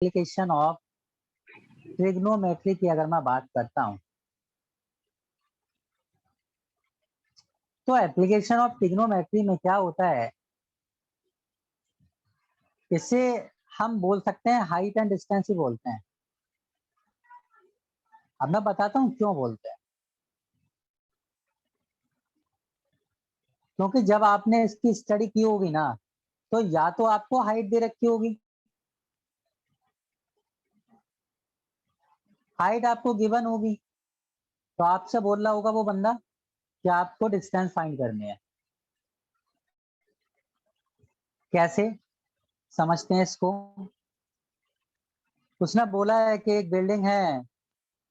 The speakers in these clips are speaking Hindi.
एप्लीकेशन ऑफ ट्रिग्नोमेट्री की अगर मैं बात करता हूं तो एप्लीकेशन ऑफ ट्रिग्नोमेट्री में क्या होता है, इसे हम बोल सकते हैं हाइट एंड डिस्टेंस ही बोलते हैं। अब मैं बताता हूं क्यों बोलते हैं। क्योंकि जब आपने इसकी स्टडी की होगी ना, तो या तो आपको हाइट दे रखी होगी, हाइट आपको गिवन होगी, तो आपसे बोल रहा होगा वो बंदा कि आपको डिस्टेंस फाइंड करनी है। कैसे समझते हैं इसको? उसने बोला है कि एक बिल्डिंग है,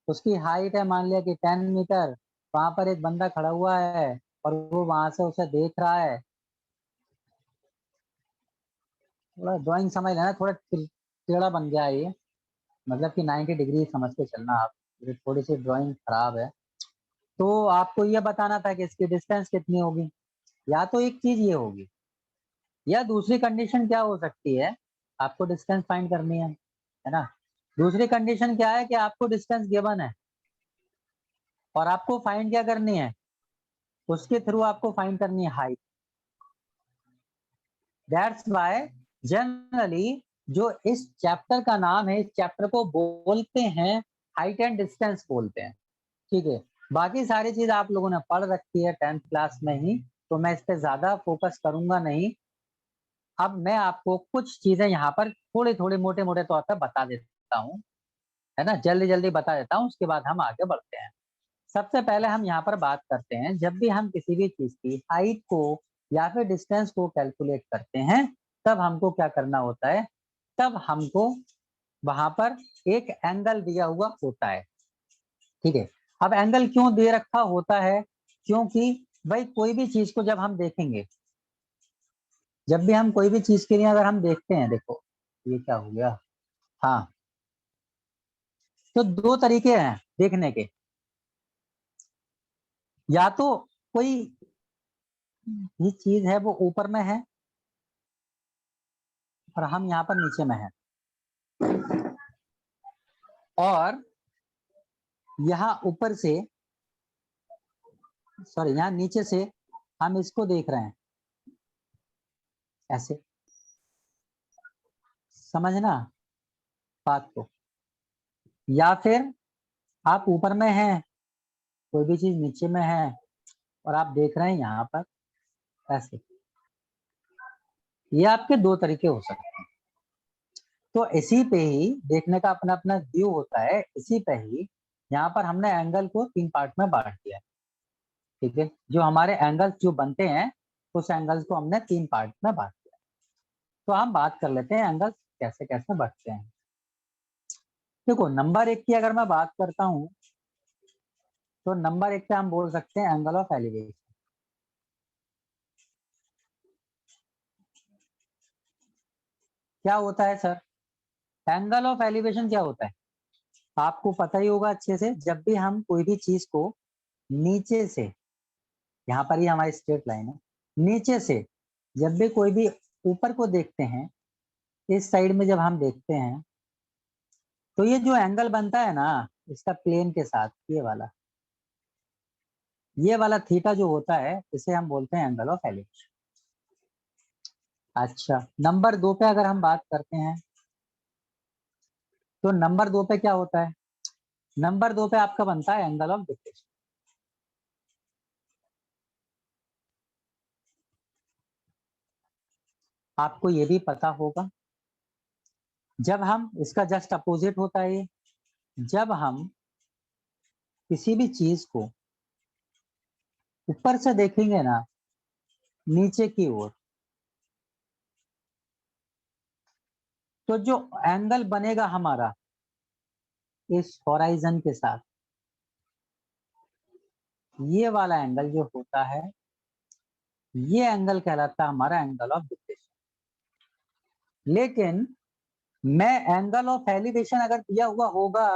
उसकी हाइट है मान लिया कि 10 मीटर, वहां पर एक बंदा खड़ा हुआ है और वो वहां से उसे देख रहा है। थोड़ा ड्राइंग समझ लेना, थोड़ा टेढ़ा बन गया है ये, मतलब कि 90 डिग्री समझ के चलना आप, ये थोड़ी सी ड्राइंग खराब है। तो आपको ये बताना था कि इसकी डिस्टेंस कितनी होगी। या तो एक चीज ये होगी, या दूसरी कंडीशन क्या हो सकती है, आपको डिस्टेंस फाइंड करनी है ना। दूसरी कंडीशन क्या है कि आपको डिस्टेंस गिवन है और आपको फाइंड क्या करनी है, उसके थ्रू आपको फाइंड करनी है हाइट। दैट्स व्हाई जनरली जो इस चैप्टर का नाम है, इस चैप्टर को बोलते हैं हाइट एंड डिस्टेंस बोलते हैं। ठीक है, बाकी सारी चीज आप लोगों ने पढ़ रखी है 10th क्लास में ही, तो मैं इस पे ज्यादा फोकस करूंगा नहीं। अब मैं आपको कुछ चीजें यहाँ पर थोड़े थोड़े मोटे मोटे तौर पर बता देता हूँ, है ना, जल्दी जल्दी बता देता हूँ, उसके बाद हम आगे बढ़ते हैं। सबसे पहले हम यहाँ पर बात करते हैं, जब भी हम किसी भी चीज की हाइट को या फिर डिस्टेंस को कैलकुलेट करते हैं, तब हमको क्या करना होता है, तब हमको वहां पर एक एंगल दिया हुआ होता है। ठीक है, अब एंगल क्यों दे रखा होता है, क्योंकि भाई कोई भी चीज को जब हम देखेंगे, जब भी हम कोई भी चीज के लिए अगर हम देखते हैं, देखो ये क्या हो गया, हाँ, तो दो तरीके हैं देखने के। या तो कोई ये चीज है वो ऊपर में है और हम यहाँ पर नीचे में है, और यहाँ ऊपर से, सॉरी यहाँ नीचे से हम इसको देख रहे हैं ऐसे, समझना बात को। या फिर आप ऊपर में हैं, कोई भी चीज नीचे में है और आप देख रहे हैं यहाँ पर ऐसे, ये आपके दो तरीके हो सकते हैं। तो इसी पे ही देखने का अपना अपना व्यू होता है, इसी पे ही यहाँ पर हमने एंगल को 3 पार्ट में बांट दिया है। ठीक है, जो हमारे एंगल्स जो बनते हैं, उस एंगल्स को हमने 3 पार्ट में बांट दिया। तो हम बात कर लेते हैं एंगल्स कैसे कैसे बढ़ते हैं। देखो नंबर 1 की अगर मैं बात करता हूँ, तो नंबर 1 पे हम बोल सकते हैं एंगल ऑफ एलिवेशन। क्या होता है सर, एंगल ऑफ एलिवेशन क्या होता है, आपको पता ही होगा अच्छे से। जब भी हम कोई भी चीज को नीचे से, यहाँ पर ही हमारी स्ट्रेट लाइन है, नीचे से जब भी कोई भी ऊपर को देखते हैं, इस साइड में जब हम देखते हैं, तो ये जो एंगल बनता है ना इसका प्लेन के साथ, ये वाला थीटा जो होता है, इसे हम बोलते हैं एंगल ऑफ एलिवेशन। अच्छा, नंबर 2 पे अगर हम बात करते हैं, तो नंबर 2 पे क्या होता है, नंबर 2 पे आपका बनता है एंगल ऑफ डिफ्लेक्शन। आपको ये भी पता होगा, जब हम इसका जस्ट अपोजिट होता है, जब हम किसी भी चीज को ऊपर से देखेंगे ना नीचे की ओर, तो जो एंगल बनेगा हमारा इस होराइजन के साथ, ये वाला एंगल जो होता है, ये एंगल कहलाता है हमारा एंगल ऑफ डिफ्लेक्शन। लेकिन मैं एंगल ऑफ एलिवेशन अगर दिया हुआ होगा,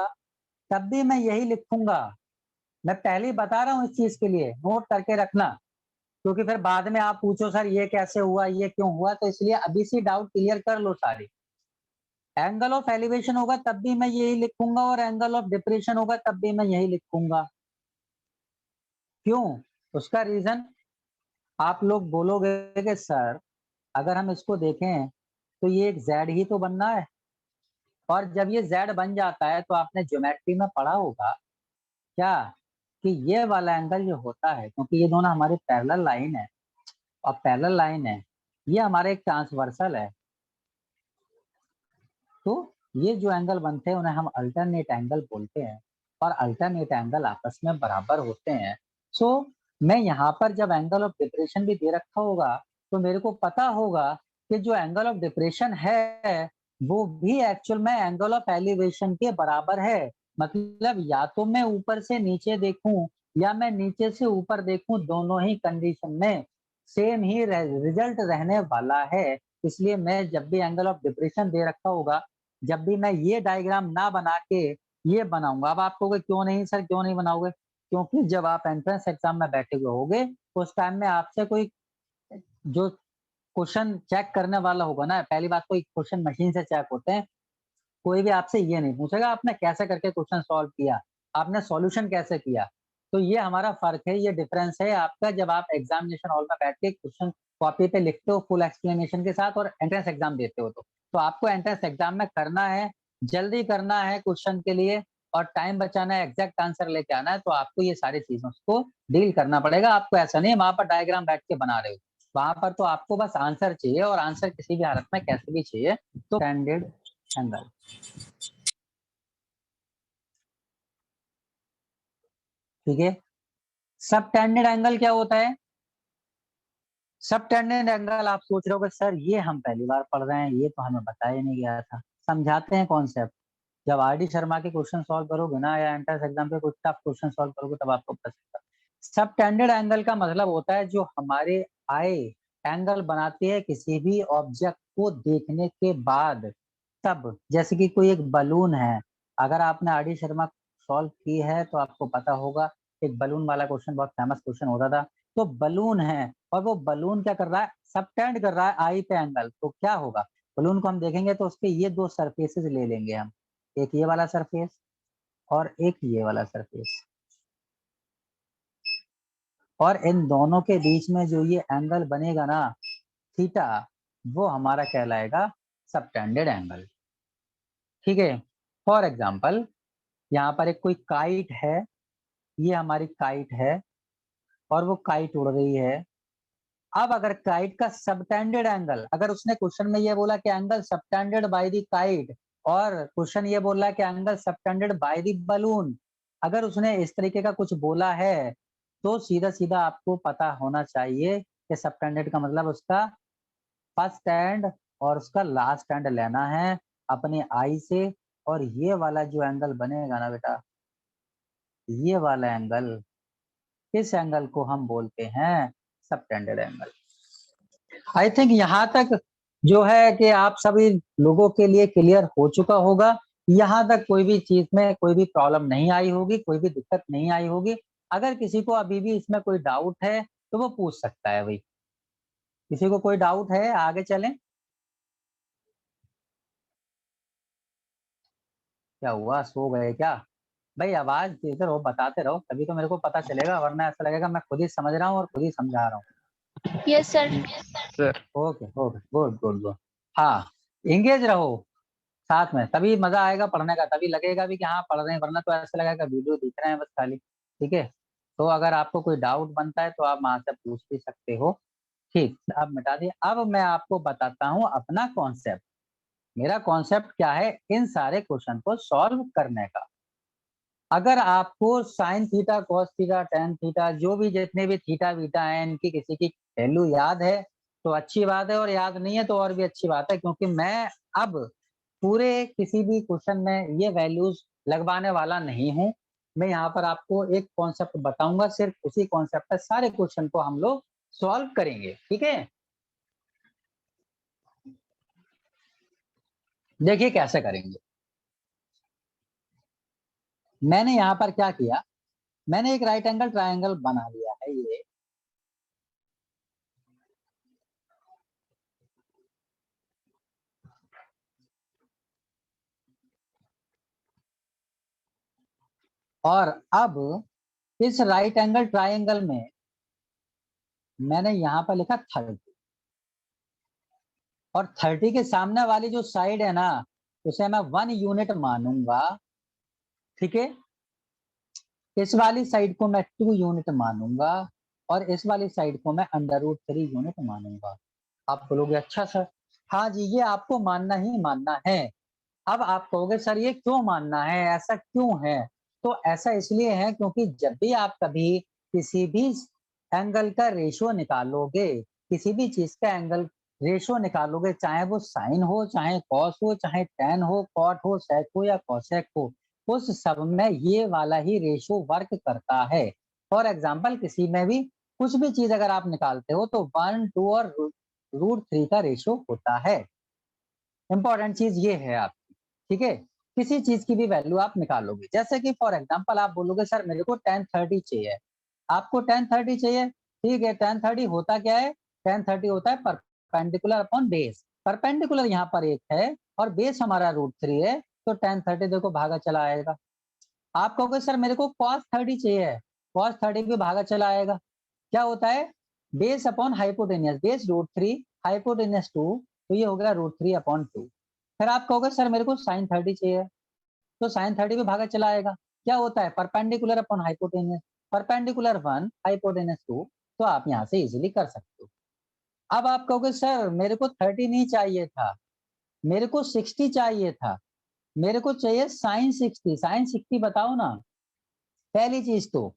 तब भी मैं यही लिखूंगा। मैं पहले ही बता रहा हूं इस चीज के लिए, नोट करके रखना, क्योंकि फिर बाद में आप पूछो सर ये कैसे हुआ, ये क्यों हुआ, तो इसलिए अभी से डाउट क्लियर कर लो सारे। एंगल ऑफ एलिवेशन होगा तब भी मैं यही लिखूंगा, और एंगल ऑफ डिप्रेशन होगा तब भी मैं यही लिखूंगा। क्यों? उसका रीजन आप लोग बोलोगे कि सर अगर हम इसको देखें तो ये एक जेड ही तो बनना है, और जब ये जेड बन जाता है तो आपने ज्योमेट्री में पढ़ा होगा क्या कि ये वाला एंगल जो होता है, क्योंकि ये दोनों हमारी पैरेलल लाइन है, और पैरेलल लाइन है, ये हमारा एक ट्रांसवर्सल है, तो ये जो एंगल बनते हैं उन्हें हम अल्टरनेट एंगल बोलते हैं, और अल्टरनेट एंगल आपस में बराबर होते हैं। सो मैं यहाँ पर जब एंगल ऑफ डिप्रेशन भी दे रखा होगा तो मेरे को पता होगा कि जो एंगल ऑफ डिप्रेशन है वो भी एक्चुअल में एंगल ऑफ एलिवेशन के बराबर है। मतलब या तो मैं ऊपर से नीचे देखूं या मैं नीचे से ऊपर देखूं, दोनों ही कंडीशन में सेम ही रिजल्ट रहने वाला है। इसलिए मैं जब भी एंगल ऑफ डिप्रेशन दे रखा होगा, जब भी मैं ये डायग्राम ना बना के ये बनाऊंगा। अब आप कहोगे क्यों नहीं सर, क्यों नहीं बनाओगे? क्योंकि जब आप एंट्रेंस एग्जाम में बैठे हुए होगे उस टाइम में आपसे कोई जो क्वेश्चन चेक करने वाला होगा ना, पहली बात तो क्वेश्चन मशीन से चेक होते हैं, कोई भी आपसे ये नहीं पूछेगा आपने कैसे करके क्वेश्चन सॉल्व किया, आपने सॉल्यूशन कैसे किया। तो ये हमारा फर्क है, ये डिफरेंस है आपका जब आप एग्जामिनेशन हॉल में बैठ के क्वेश्चन कॉपी पे लिखते हो फुल एक्सप्लेनेशन के साथ, और एंट्रेंस एग्जाम देते हो। तो आपको एंट्रेंस एग्जाम में करना है, जल्दी करना है क्वेश्चन के लिए, और टाइम बचाना है, एग्जैक्ट आंसर लेके आना है, तो आपको ये सारी चीजों को डील करना पड़ेगा। आपको ऐसा नहीं वहां पर डायग्राम बैठ के बना रहे हो, वहां पर तो आपको बस आंसर चाहिए, और आंसर किसी भी हालत में कैसे भी चाहिए। तो स्टैंडर्ड एंगल, ठीक है। सब टेंडेड एंगल क्या होता है? सब टेंडेड एंगल आप सोच रहे हो कि सर ये हम पहली बार पढ़ रहे हैं, ये तो हमें बताया नहीं गया था। समझाते हैं कॉन्सेप्ट, जब आर डी शर्मा के क्वेश्चन सॉल्व करोगे ना, या एंट्रेंस एग्जाम पे कुछ टफ क्वेश्चन सॉल्व करोगे, तब आपको पता चलेगा। सब टेंडेड एंगल का मतलब होता है जो हमारे आई एंगल बनाती है किसी भी ऑब्जेक्ट को देखने के बाद। तब जैसे कि कोई एक बलून है, अगर आपने आर डी शर्मा सॉल्व की है तो आपको पता होगा, एक बलून वाला क्वेश्चन बहुत फेमस क्वेश्चन होता था। तो बलून है और वो बलून क्या कर रहा है, सबटेंड कर रहा है आई पे एंगल, तो क्या होगा, बलून को हम देखेंगे तो उसके ये दो सरफेसेस ले लेंगे हम, एक ये वाला सरफेस और एक ये वाला सरफेस, और इन दोनों के बीच में जो ये एंगल बनेगा ना थीटा, वो हमारा कहलाएगा सबटेंडेड एंगल। ठीक है। फॉर एग्जाम्पल यहाँ पर एक कोई काइट है, ये हमारी काइट है और वो काइट उड़ रही है। अब अगर काइट का सबटेंडेड एंगल, अगर उसने क्वेश्चन में ये बोला कि angle subtended by the kite, और क्वेश्चन ये बोला कि angle subtended by the balloon, अगर उसने इस तरीके का कुछ बोला है तो सीधा सीधा आपको पता होना चाहिए कि सबटेंडेड का मतलब उसका फर्स्ट एंड और उसका लास्ट एंड लेना है अपने आई से, और ये वाला जो एंगल बनेगा ना बेटा, ये वाला एंगल, इस एंगल को हम बोलते हैं सबटेंडेड एंगल। आई थिंक यहाँ तक जो है कि आप सभी लोगों के लिए क्लियर हो चुका होगा। यहाँ तक कोई भी चीज में कोई भी प्रॉब्लम नहीं आई होगी, कोई भी दिक्कत नहीं आई होगी। अगर किसी को अभी भी इसमें कोई डाउट है तो वो पूछ सकता है भाई। किसी को कोई डाउट है, आगे चलें? क्या हुआ, सो गए क्या? भाई आवाज देते रहो, बताते रहो, तभी तो मेरे को पता चलेगा, वरना ऐसा लगेगा मैं खुद ही समझ रहा हूँ और खुद ही समझा रहा हूँ। Yes sir. Sir okay okay, good good good. हाँ, एंगेज रहो साथ में, तभी मजा आएगा पढ़ने का, तभी लगेगा भी कि हाँ पढ़ रहे हैं, वरना तो ऐसा लगेगा वीडियो दिख रहे हैं बस खाली। ठीक है। तो अगर आपको कोई डाउट बनता है तो आप वहां से पूछ भी सकते हो। ठीक, अब मिटा दिए। अब मैं आपको बताता हूँ अपना कॉन्सेप्ट। मेरा कॉन्सेप्ट क्या है इन सारे क्वेश्चन को सॉल्व करने का। अगर आपको sine theta, cos theta, tan theta, जो भी जितने भी थीटा बीटा हैं, इनकी किसी की वैल्यू याद है तो अच्छी बात है, और याद नहीं है तो और भी अच्छी बात है, क्योंकि मैं अब पूरे किसी भी क्वेश्चन में ये वैल्यूज लगवाने वाला नहीं हूं। मैं यहाँ पर आपको एक कॉन्सेप्ट बताऊंगा, सिर्फ उसी कॉन्सेप्ट पर सारे क्वेश्चन को हम लोग सॉल्व करेंगे। ठीक है, देखिए कैसे करेंगे। मैंने यहाँ पर क्या किया, मैंने एक राइट एंगल ट्राइंगल बना लिया है ये। और अब इस राइट एंगल ट्राइंगल में मैंने यहाँ पर लिखा 30, और 30 के सामने वाली जो साइड है ना उसे मैं 1 यूनिट मानूंगा, ठीक है। इस वाली साइड को मैं 2 यूनिट मानूंगा और इस वाली साइड को मैं √3 यूनिट मानूंगा। आप बोलोगे अच्छा सर, हाँ जी ये आपको मानना ही मानना है। अब आप कहोगे सर ये क्यों मानना है, ऐसा क्यों है? तो ऐसा इसलिए है क्योंकि जब भी आप कभी किसी भी एंगल का रेशियो निकालोगे, किसी भी चीज का एंगल रेशियो निकालोगे, चाहे वो साइन हो, चाहे कॉस हो, चाहे टेन हो, कॉट हो, सेक हो या कोसेक हो, उस सब में ये वाला ही रेशियो वर्क करता है। फॉर एग्जाम्पल किसी में भी कुछ भी चीज अगर आप निकालते हो तो 1, 2 और √3 का रेशियो होता है। इंपॉर्टेंट चीज ये है आपकी, ठीक है। किसी चीज की भी वैल्यू आप निकालोगे, जैसे कि फॉर एग्जांपल आप बोलोगे सर मेरे को 1030 चाहिए, आपको 1030 चाहिए, ठीक है। 1030 होता क्या है? 1030 होता है परपेंडिकुलर अपॉन बेस। परपेंडिकुलर यहाँ पर एक है और बेस हमारा √3 है, तो 1030 देखो भागा चला आएगा। आप कहोगे सर मेरे को cos 30 चाहिए, cos 30 भी भागा चला आएगा। क्या होता है? Base upon hypotenuse, base √3, hypotenuse 2, तो ये हो गया √3/2। फिर आप कहोगे सर मेरे को sin 30 चाहिए, तो sin 30 भी भागा चला आएगा। क्या होता है? Perpendicular upon hypotenuse, perpendicular 1, hypotenuse 2, तो आप यहाँ से इजिली कर सकते हो। अब आप कहोगे सर मेरे को 30 नहीं चाहिए था, मेरे को 60 चाहिए था, मेरे को चाहिए sin 60, sin 60 बताओ ना। पहली चीज तो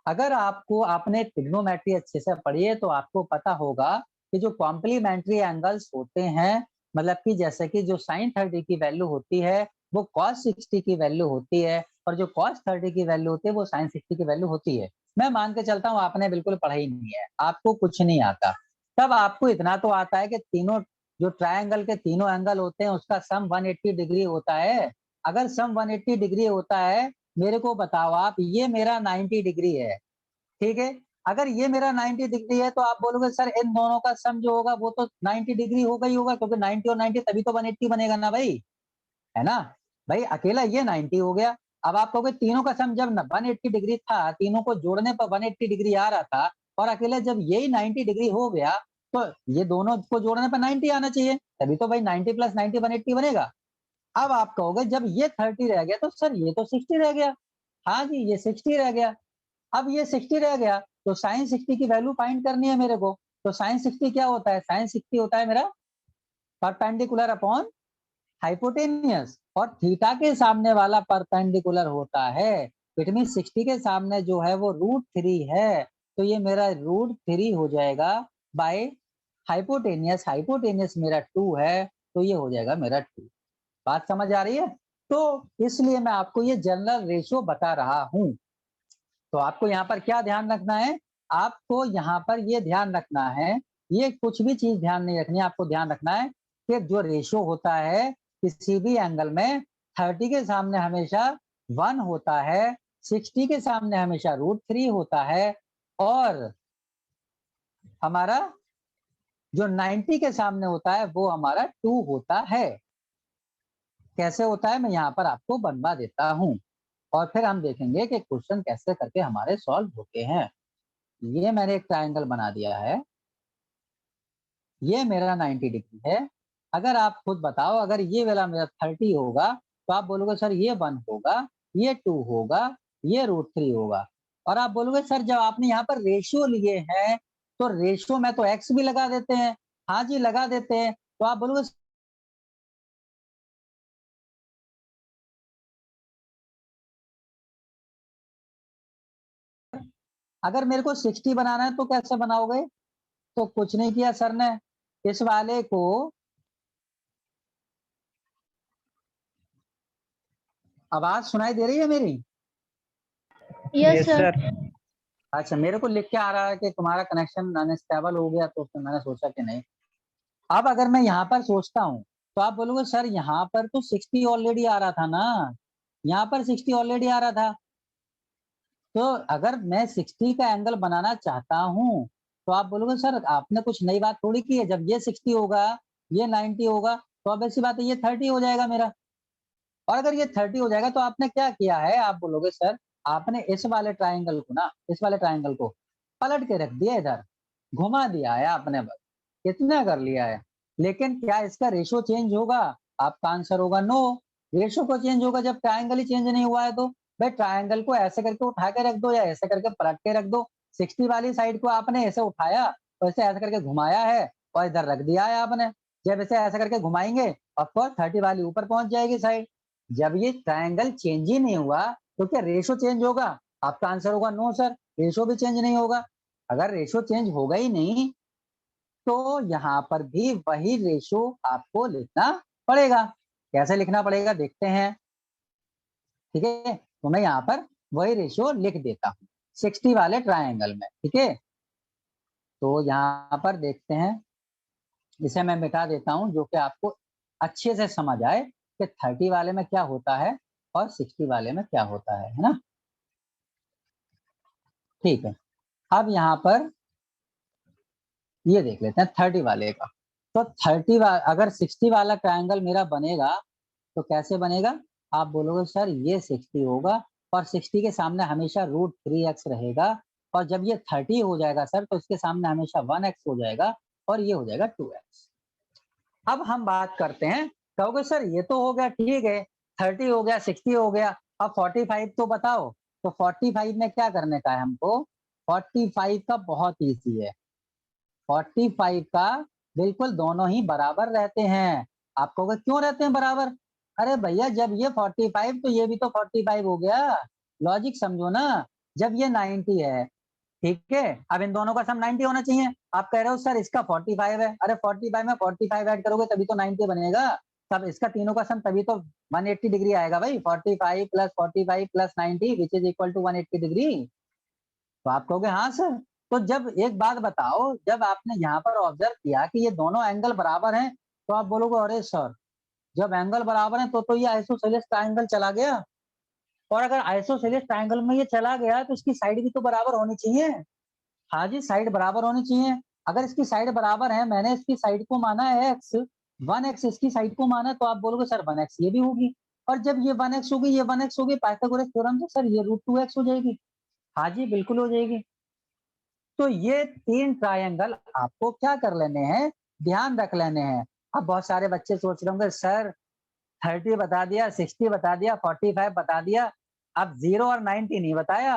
अगर आपको आपने ट्रिग्नोमेट्री अच्छे से पढ़ी है तो आपको पता होगा कि जो कॉम्प्लीमेंट्री एंगल्स होते हैं, मतलब कि जैसे कि जो sin 30 की वैल्यू होती है वो cos 60 की वैल्यू होती है, और जो cos 30 की वैल्यू होती है वो sin 60 की वैल्यू होती है। मैं मान के चलता हूँ आपने बिल्कुल पढ़ा ही नहीं है, आपको कुछ नहीं आता। तब आपको इतना तो आता है कि तीनों जो ट्रायंगल के तीनों एंगल होते हैं उसका सम 180 डिग्री होता है। अगर सम 180 डिग्री होता है, मेरे को बताओ आप, ये मेरा 90 डिग्री है, ठीक है। अगर ये मेरा 90 डिग्री है तो आप बोलोगे सर इन दोनों का सम जो होगा वो तो 90 डिग्री होगा ही होगा, क्योंकि 90 और 90 तभी तो 180 बनेगा ना भाई, है ना। भाई अकेला ये 90 हो गया। अब आप कहोगे तीनों का सम जब 180 डिग्री था, तीनों को जोड़ने पर 180 डिग्री आ रहा था, और अकेले जब यही 90 डिग्री हो गया तो ये दोनों को जोड़ने पर 90 आना चाहिए, तभी तो भाई 90 + 90 180 बनेगा। अब आप कहोगे जब ये 30 रह गया तो सर ये तो 60 रह गया। हाँ जी ये 60 रह गया। अब ये 60 रह गया तो sin 60 की वैल्यू फाइंड करनी है मेरे को। तो sin 60 क्या होता है? sin 60 होता है मेरा परपेंडिकुलर अपॉन हाइपोटेनियस, और थीटा के सामने वाला परपेंडिकुलर होता है। इट मीन 60 के सामने जो है वो √3 है, तो ये मेरा √3 हो जाएगा बाय हाइपोटेनियस, हाइपोटेनियस मेरा 2 है, तो ये हो जाएगा मेरा 2। बात समझ आ रही है? तो इसलिए मैं आपको ये जनरल रेशियो बता रहा हूं। तो आपको यहाँ पर क्या ध्यान रखना है? आपको यहाँ पर ये ध्यान रखना है, ये कुछ भी चीज ध्यान नहीं रखनी है, आपको ध्यान रखना है कि जो रेशियो होता है किसी भी एंगल में 30 के सामने हमेशा 1 होता है, 60 के सामने हमेशा √3 होता है, और हमारा जो 90 के सामने होता है वो हमारा 2 होता है। कैसे होता है मैं यहाँ पर आपको बनवा देता हूँ, और फिर हम देखेंगे कि क्वेश्चन कैसे करके हमारे सॉल्व होते हैं। ये मैंने एक ट्रायंगल बना दिया है, ये मेरा 90 डिग्री है। अगर आप खुद बताओ, अगर ये वाला मेरा 30 होगा तो आप बोलोगे सर ये 1 होगा, ये 2 होगा, ये √3 होगा। और आप बोलोगे सर जब आपने यहाँ पर रेशियो लिए हैं तो रेशियो में तो एक्स भी लगा देते हैं। हाँ जी लगा देते हैं। तो आप बोलोगे अगर मेरे को 60 बनाना है तो कैसे बनाओगे? तो कुछ नहीं किया सर ने, इस वाले को आवाज सुनाई दे रही है मेरी? Yes sir. अच्छा मेरे को लिख के आ रहा है कि तुम्हारा कनेक्शन अनस्टेबल हो गया, तो फिर मैंने सोचा कि नहीं। अब अगर मैं यहाँ पर सोचता हूँ तो आप बोलोगे सर यहाँ पर तो 60 ऑलरेडी आ रहा था ना, यहाँ पर 60 ऑलरेडी आ रहा था। तो अगर मैं 60 का एंगल बनाना चाहता हूँ तो आप बोलोगे सर आपने कुछ नई बात थोड़ी की है, जब ये 60 होगा ये 90 होगा तो अब ऐसी बात है ये 30 हो जाएगा मेरा। और अगर ये 30 हो जाएगा तो आपने क्या किया है? आप बोलोगे सर आपने इस वाले ट्राइंगल को ना, इस वाले ट्राइंगल को पलट के रख दिया, इधर घुमा दिया है आपने, बस इतना कर लिया है। लेकिन क्या इसका रेशो चेंज होगा? आपका आंसर होगा नो। रेशो को चेंज होगा जब ट्राइंगल ही चेंज नहीं हुआ है तो। भाई ट्राइंगल को ऐसे करके उठा के रख दो या ऐसे करके पलट के रख दो। 60 वाली साइड को आपने ऐसे उठाया और इसे ऐसे करके घुमाया है और इधर रख दिया है आपने। जब इसे ऐसे करके घुमाएंगे ऑफकोर्स 30 वाली ऊपर पहुंच जाएगी साइड। जब ये ट्राइंगल चेंज ही नहीं हुआ तो क्या रेशो चेंज होगा? आपका आंसर होगा नो सर, रेशो भी चेंज नहीं होगा। अगर रेशो चेंज होगा ही नहीं तो यहाँ पर भी वही रेशो आपको लिखना पड़ेगा। कैसे लिखना पड़ेगा देखते हैं, ठीक है। तो मैं यहाँ पर वही रेशो लिख देता हूँ 60 वाले ट्रायंगल में, ठीक है। तो यहाँ पर देखते हैं, इसे मैं मिटा देता हूँ जो कि आपको अच्छे से समझ आए कि 30 वाले में क्या होता है और 60 वाले में क्या होता है ना। ठीक है, अब यहाँ पर ये देख लेते हैं 30 वाले का। तो 30 अगर 60 वाला ट्रायंगल मेरा बनेगा तो कैसे बनेगा? आप बोलोगे सर ये 60 होगा और 60 के सामने हमेशा √3x रहेगा, और जब ये 30 हो जाएगा सर तो इसके सामने हमेशा 1x हो जाएगा और ये हो जाएगा 2x। अब हम बात करते हैं, कहोगे सर ये तो हो गया, ठीक है 30 हो गया 60 हो गया, अब 45 तो बताओ। तो 45 में क्या करने का है हमको? 45 का बहुत ईजी है। 45 का बिल्कुल दोनों ही बराबर रहते हैं। आप कहोगे क्यों रहते हैं बराबर? अरे भैया जब ये 45 तो ये भी तो 45 हो गया। लॉजिक समझो ना, जब ये 90 है, ठीक है, अब इन दोनों का सम 90 होना चाहिए। आप कह रहे हो सर इसका 45 है, अरे 45 में 45 ऐड करोगे तभी तो 90 बनेगा। तब इसका तीनों का सम तभी तो 180 डिग्री आएगा भाई। 45 + 45 + 90 which is equal to 180 degree. तो आप कहोगे हाँ सर। तो जब एक बात बताओ, जब आपने यहाँ पर ऑब्जर्व किया कि ये दोनों एंगल बराबर हैं तो आप बोलोगे अरे सर जब एंगल बराबर है तो ये आइसोसेलेस ट्रायंगल चला गया। और अगर आइसोसेलेस ट्रायंगल में ये चला गया तो इसकी साइड भी तो बराबर होनी चाहिए। हाँ जी, साइड बराबर होनी चाहिए। अगर इसकी साइड बराबर है, मैंने इसकी साइड को माना है x, 1x इसकी साइड को माना, तो आप बोलोगे सर 1x ये भी होगी। और जब ये 1x होगी, ये 1x होगी, पाइथागोरस थ्योरम से सर ये √2x हो जाएगी। हाँ जी बिल्कुल हो जाएगी। तो ये 3 ट्रायंगल आपको क्या कर लेने हैं, ध्यान रख लेने हैं। अब बहुत सारे बच्चे सोच रहे होंगे सर 30 बता दिया, 60 बता दिया, 45 बता दिया, अब 0 और 90 नहीं बताया।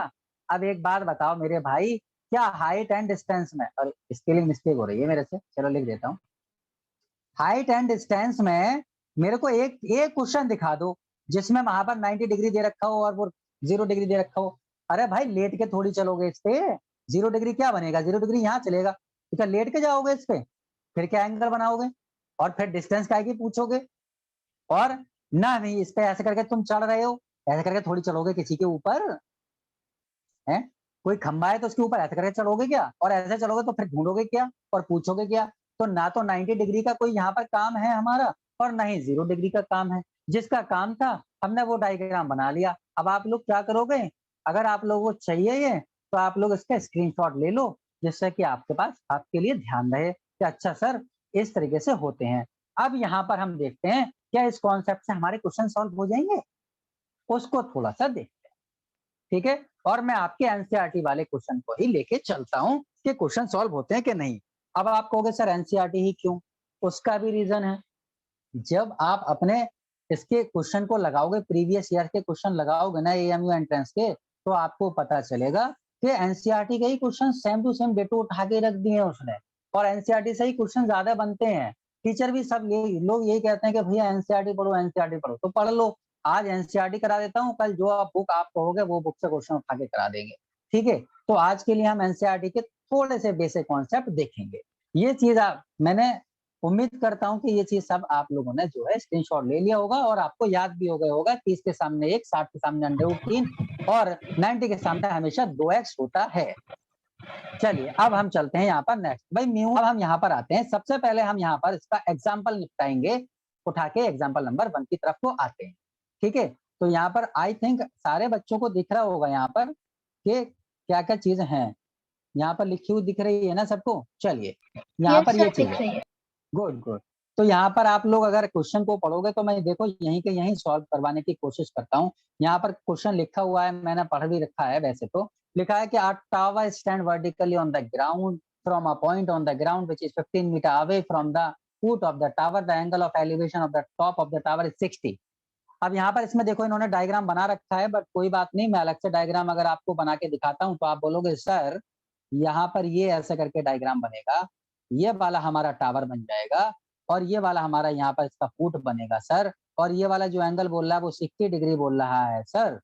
अब एक बात बताओ मेरे भाई, क्या हाइट एंड डिस्टेंस में, और स्पेलिंग मिस्टेक हो रही है मेरे से, चलो लिख देता हूँ। हाइट एंड डिस्टेंस में मेरे को एक क्वेश्चन दिखा दो जिसमें वहां पर 90 डिग्री दे रखा हो और वो 0 डिग्री दे रखा हो। अरे भाई लेट के थोड़ी चलोगे इस पे, 0 डिग्री क्या बनेगा? 0 डिग्री यहाँ चलेगा। तो क्या लेट के जाओगे इस पे? फिर क्या एंगल बनाओगे? और फिर डिस्टेंस क्या की पूछोगे? और ना नहीं, इस पे ऐसे करके तुम चढ़ रहे हो, ऐसे करके थोड़ी चढ़ोगे किसी के ऊपर है। कोई खंबा है तो उसके ऊपर ऐसे करके चढ़ोगे क्या? और ऐसे चढ़ोगे तो फिर ढूंढोगे क्या और पूछोगे क्या? तो ना तो 90 डिग्री का कोई यहाँ पर काम है हमारा और ना ही 0 डिग्री का काम है। जिसका काम था हमने वो डायग्राम बना लिया। अब आप लोग क्या करोगे, अगर आप लोगों को चाहिए ये तो आप लोग इसका स्क्रीनशॉट ले लो, जिससे कि आपके पास आपके लिए ध्यान रहे कि अच्छा सर इस तरीके से होते हैं। अब यहाँ पर हम देखते हैं क्या इस कॉन्सेप्ट से हमारे क्वेश्चन सॉल्व हो जाएंगे, उसको थोड़ा सा देखते हैं, ठीक है। और मैं आपके एनसीईआरटी वाले क्वेश्चन को ही लेके चलता हूँ कि क्वेश्चन सॉल्व होते हैं कि नहीं। अब आप कहोगे सर एनसीईआरटी ही क्यों? उसका भी रीजन है। जब आप अपने इसके क्वेश्चन को लगाओगे, प्रीवियस ईयर के क्वेश्चन लगाओगे ना एएमयू एंट्रेंस के, तो आपको पता चलेगा कि एनसीईआरटी के ही क्वेश्चन सेम टू सेम डेटो उठा के रख दिए हैं उसने, और एनसीईआरटी से ही क्वेश्चन ज्यादा बनते हैं। टीचर भी सब लोग यही कहते हैं कि भैया एनसीईआरटी पढ़ो, एनसीईआरटी पढ़ो, तो पढ़ लो। आज एनसीईआरटी करा देता हूँ, कल जो आप बुक आप कहोगे वो बुक से क्वेश्चन उठा के करा देंगे, ठीक है। तो आज के लिए हम एनसीईआरटी के थोड़े से बेसिक कॉन्सेप्ट देखेंगे। ये चीज मैंने उम्मीद करता हूं कि ये चीज सब आप लोगों ने जो है स्क्रीनशॉट ले लिया होगा और आपको याद भी हो गया होगा। 30 के सामने 1, 60 के सामने √3 और 90 के सामने हमेशा 2x होता है। चलिए अब हम चलते हैं यहाँ पर नेक्स्ट भाई म्यू। अब हम यहाँ पर आते हैं, सबसे पहले हम यहाँ पर इसका एग्जाम्पल निपटाएंगे, उठा के एग्जाम्पल नंबर 1 की तरफ को आते हैं, ठीक है। तो यहाँ पर आई थिंक सारे बच्चों को दिख रहा होगा यहाँ पर कि क्या क्या चीज है यहाँ पर लिखी हुई दिख रही है ना सबको। चलिए यहाँ यस पर ये सर चीज दिख है, रही है। Good good. तो यहाँ पर आप लोग अगर क्वेश्चन को पढ़ोगे तो मैं देखो यहीं के यहीं सॉल्व करवाने की कोशिश करता हूँ। यहाँ पर क्वेश्चन लिखा हुआ है, मैंने पढ़ भी रखा है वैसे तो। लिखा है कि a tower stand vertically on the ground from a point on the ground which is 15 meter away from the foot of the tower. The angle of elevation of the top of the tower is 60. अब यहाँ पर इसमें देखो इन्होंने डायग्राम बना रखा है, बट कोई बात नहीं, मैं अलग से डायग्राम अगर आपको बना के दिखाता हूँ तो आप बोलोगे सर यहाँ पर ये ऐसे करके डायग्राम बनेगा, ये वाला हमारा टावर बन जाएगा और ये वाला हमारा यहाँ पर इसका फुट बनेगा सर, और ये वाला जो एंगल बोल रहा है वो 60 डिग्री बोल रहा है सर।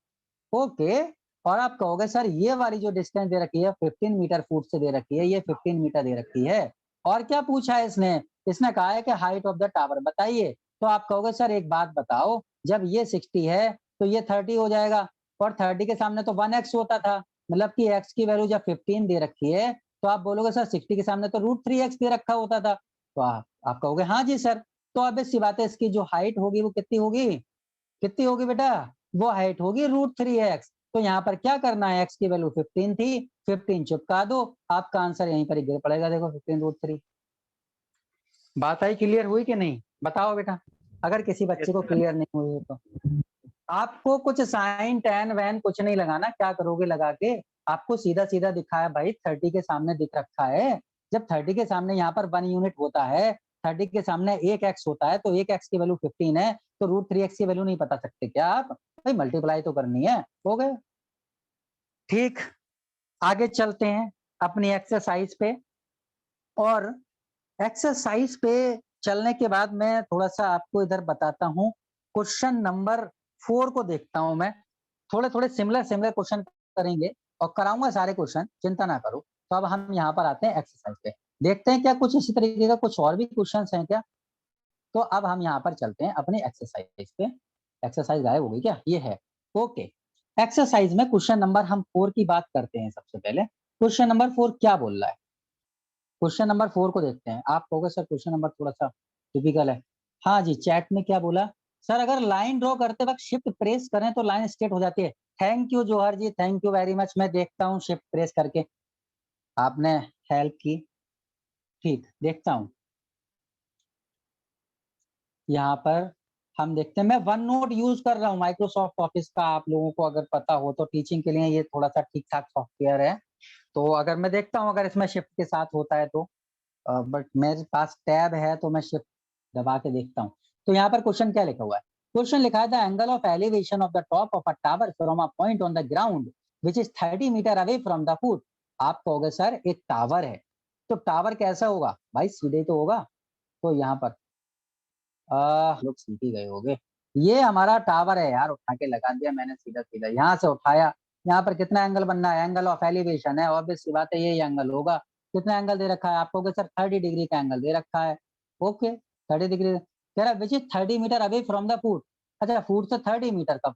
ओके, और आप कहोगे सर ये वाली जो डिस्टेंस दे रखी है 15 मीटर फुट से दे रखी है, ये 15 मीटर दे रखी है, और क्या पूछा है इसने, इसने कहा है कि हाइट ऑफ द टावर बताइए। तो आप कहोगे सर एक बात बताओ, जब ये 60 है तो ये 30 हो जाएगा, और 30 के सामने तो 1x होता था, मतलब कि x की वैल्यू जब 15 दे रखी है तो आप बोलोगे सर 60 के सामने तो √3x दे रखा होता था। तो आप कहोगे हाँ जी सर। तो अब इस बात है, इसकी जो हाइट होगी वो कितनी होगी, कितनी होगी बेटा, वो हाइट होगी √3x। तो यहाँ पर क्या करना है, x की वैल्यू 15 थी, 15 चिपका दो, आपका आंसर यहीं पर ही गिर पड़ेगा। देखो 15√3। बात आई, क्लियर हुई कि नहीं, बताओ बेटा, अगर किसी बच्चे को क्लियर नहीं हुई तो। आपको कुछ साइन टेन वैन कुछ नहीं लगाना, क्या करोगे लगा के, आपको सीधा सीधा दिखा है भाई, 30 के सामने दिख रखा है, जब 30 के सामने यहाँ पर 1 यूनिट होता है, 30 के सामने 1x होता है, तो 1x की वैल्यू 15 है, तो √3x की वैल्यू नहीं पता सकते क्या आप, भाई मल्टीप्लाई तो करनी है, हो गए। ठीक, आगे चलते हैं अपनी एक्सरसाइज पे, और एक्सरसाइज पे चलने के बाद मैं थोड़ा सा आपको इधर बताता हूँ, क्वेश्चन नंबर 4 को देखता हूँ मैं, थोड़े थोड़े सिमिलर क्वेश्चन करेंगे और कराऊंगा सारे क्वेश्चन, चिंता ना करो। तो अब हम यहाँ पर आते हैं एक्सरसाइज पे, देखते हैं क्या कुछ इसी तरीके का कुछ और भी क्वेश्चन हैं क्या। तो अब हम यहाँ पर चलते हैं अपनी एक्सरसाइज पे। एक्सरसाइज गायब हो गई क्या, ये है, ओके। एक्सरसाइज में क्वेश्चन नंबर हम 4 की बात करते हैं। सबसे पहले क्वेश्चन नंबर 4 क्या बोल रहा है, क्वेश्चन नंबर 4 को देखते हैं। आप कहोगे सर क्वेश्चन नंबर थोड़ा सा टिपिकल है। हाँ जी, चैट में क्या बोला, सर अगर लाइन ड्रॉ करते वक्त शिफ्ट प्रेस करें तो लाइन स्ट्रेट हो जाती है। Thank you Johar ji, thank you very much, मैं देखता हूँ शिफ्ट प्रेस करके, आपने हेल्प की, ठीक देखता हूँ। यहाँ पर हम देखते हैं, मैं वन नोट यूज कर रहा हूँ माइक्रोसॉफ्ट ऑफिस का, आप लोगों को अगर पता हो तो टीचिंग के लिए ये थोड़ा सा ठीक ठाक सॉफ्टवेयर है। तो अगर मैं देखता हूँ अगर इसमें शिफ्ट के साथ होता है तो, बट मेरे पास टैब है तो मैं शिफ्ट दबा के देखता हूँ। तो यहाँ पर क्वेश्चन क्या लिखा हुआ है, क्वेश्चन लिखा है the angle of elevation of the top of a tower from a point on the ground which is 30 metre away from the foot. आप कहोगे सर एक टावर है, तो टावर कैसा होगा भाई, सीधे तो होगा। तो यहाँ पर लोग सीख ही गए होंगे, ये हमारा टावर है यार, उठा के लगा दिया मैंने सीधा सीधा, यहाँ से उठाया, यहाँ पर कितना एंगल बनना है, एंगल ऑफ एलिवेशन है, ऑब्वियस सी बात है ये एंगल होगा। कितना एंगल दे रखा है आपको, सर 30 डिग्री का एंगल दे रखा है, ओके 30 डिग्री कह रहा है which is 30 metre away from the foot. अच्छा, फुट से 30 मीटर का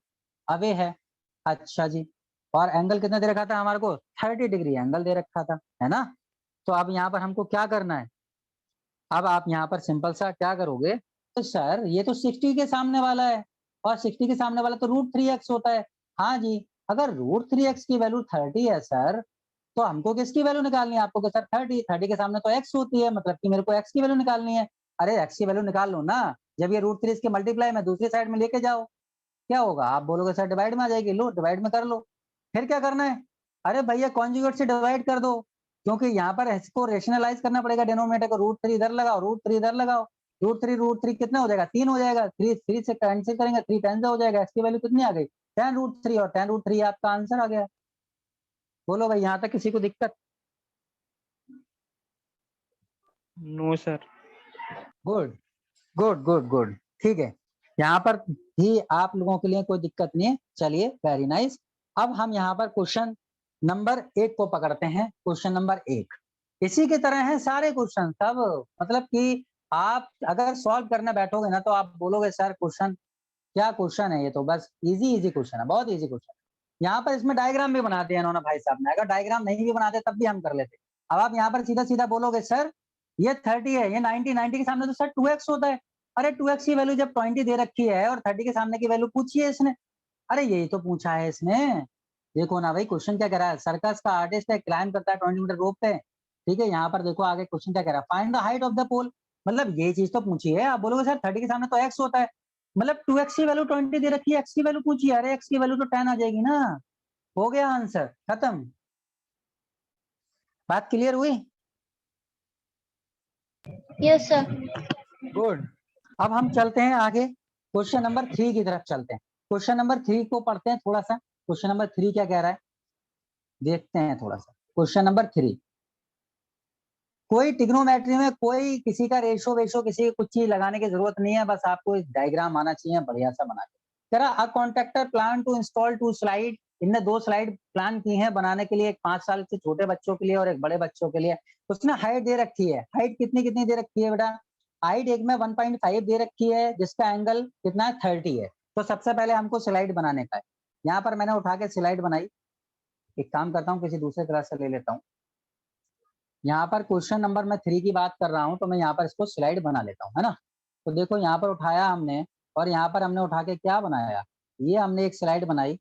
अवे है, अच्छा जी, और एंगल कितना दे रखा था हमारे को, 30 डिग्री एंगल दे रखा था, है ना। तो अब यहाँ पर हमको क्या करना है, अब आप यहाँ पर सिंपल सा क्या करोगे, तो सर ये तो 60 के सामने वाला है, और 60 के सामने वाला तो √3x होता है। हाँ जी, अगर √3x की वैल्यू 30 है सर, तो हमको किसकी वैल्यू निकालनी है, आपको सर 30 के सामने तो x होती है, मतलब कि मेरे को x की वैल्यू निकालनी है। अरे x की वैल्यू निकाल लो ना, जब ये √3 इसके मल्टीप्लाई में दूसरी साइड में लेके जाओ, क्या होगा, आप बोलोगे सर डिवाइड में आ जाएगी, लो डिवाइड में कर लो। फिर क्या करना है, अरे भैया कॉन्जुगेट से डिवाइड कर दो, क्योंकि यहाँ पर इसको रेशनलाइज करना पड़ेगा, डिनोमिनेटर को √3 इधर लगाओ, √3 इधर लगाओ, √3 कितना हो जाएगा, 3 हो जाएगा, 3 से कैंसिल करेंगे, 3 10 से हो जाएगा, एक्स की वैल्यू कितनी आ गई 10√3, और 10√3 आपका आंसर आ गया। बोलो भाई यहाँ तक किसी को दिक्कत, no sir. Good good good good, ठीक है, यहाँ पर भी आप लोगों के लिए कोई दिक्कत नहीं है, चलिए वेरी नाइस। अब हम यहाँ पर क्वेश्चन नंबर 1 को पकड़ते हैं, क्वेश्चन नंबर 1 इसी की तरह है सारे क्वेश्चन सब, मतलब कि आप अगर सॉल्व करने बैठोगे ना तो आप बोलोगे सर क्वेश्चन क्या क्वेश्चन है, ये तो बस इजी इजी क्वेश्चन है, बहुत इजी क्वेश्चन है। यहाँ पर इसमें डायग्राम भी बना दिया इन्होंने भाई साहब ने, अगर डायग्राम नहीं भी बनाते तब भी हम कर लेते। अब आप यहाँ पर सीधा सीधा बोलोगे सर ये 30 है, ये 90 के सामने तो सर 2x होता है। अरे 2x की वैल्यू जब 20 दे रखी है और 30 के सामने की वैल्यू पूछी है इसने, अरे यही तो पूछा है इसने। देखो ना भाई क्वेश्चन क्या कह रहा है, सर्कस का आर्टिस्ट है, क्लाइम करता है 20 मीटर रोप पे, ठीक है। यहाँ पर देखो आगे क्वेश्चन क्या कह रहा है, find the height of the pole. मतलब ये चीज तो पूछी है, आप बोलोगे सर 30 के सामने तो x होता है, मतलब 2x की वैल्यू 20 दे रखी है, x की वैल्यू पूछी है, अरे x की वैल्यू तो 10 आ जाएगी ना, हो गया आंसर, खत्म। बात क्लियर हुई? Yes sir. गुड। अब हम चलते हैं आगे, क्वेश्चन नंबर 3 की तरफ चलते हैं। क्वेश्चन नंबर 3 को पढ़ते हैं थोड़ा सा। क्वेश्चन नंबर 3 क्या कह रहा है, देखते हैं थोड़ा सा। क्वेश्चन नंबर 3, कोई ट्रिग्नोमेट्री में कोई किसी का रेशो वेशो किसी की कुछ चीज लगाने की जरूरत नहीं है, बस आपको एक डायग्राम आना चाहिए बढ़िया सा बना के। कह रहा a contractor plan to install 2 slide, इनने 2 स्लाइड प्लान की है बनाने के लिए, एक 5 साल से छोटे बच्चों के लिए और एक बड़े बच्चों के लिए। उसने हाइट दे रखी है, हाइट कितनी कितनी दे रखी है बेटा, हाइट एक में 1.5 दे रखी है, जिसका एंगल कितना है 30 है। तो सबसे पहले हमको स्लाइड बनाने का है। यहाँ पर मैंने उठा के स्लाइड बनाई, एक काम करता हूँ किसी दूसरे तरह से ले लेता हूँ। यहाँ पर क्वेश्चन नंबर मैं 3 की बात कर रहा हूँ, तो मैं यहाँ पर इसको स्लाइड बना लेता हूँ, है ना। तो देखो यहाँ पर उठाया हमने, और यहाँ पर हमने उठा के क्या बनाया, ये हमने एक स्लाइड बनाई,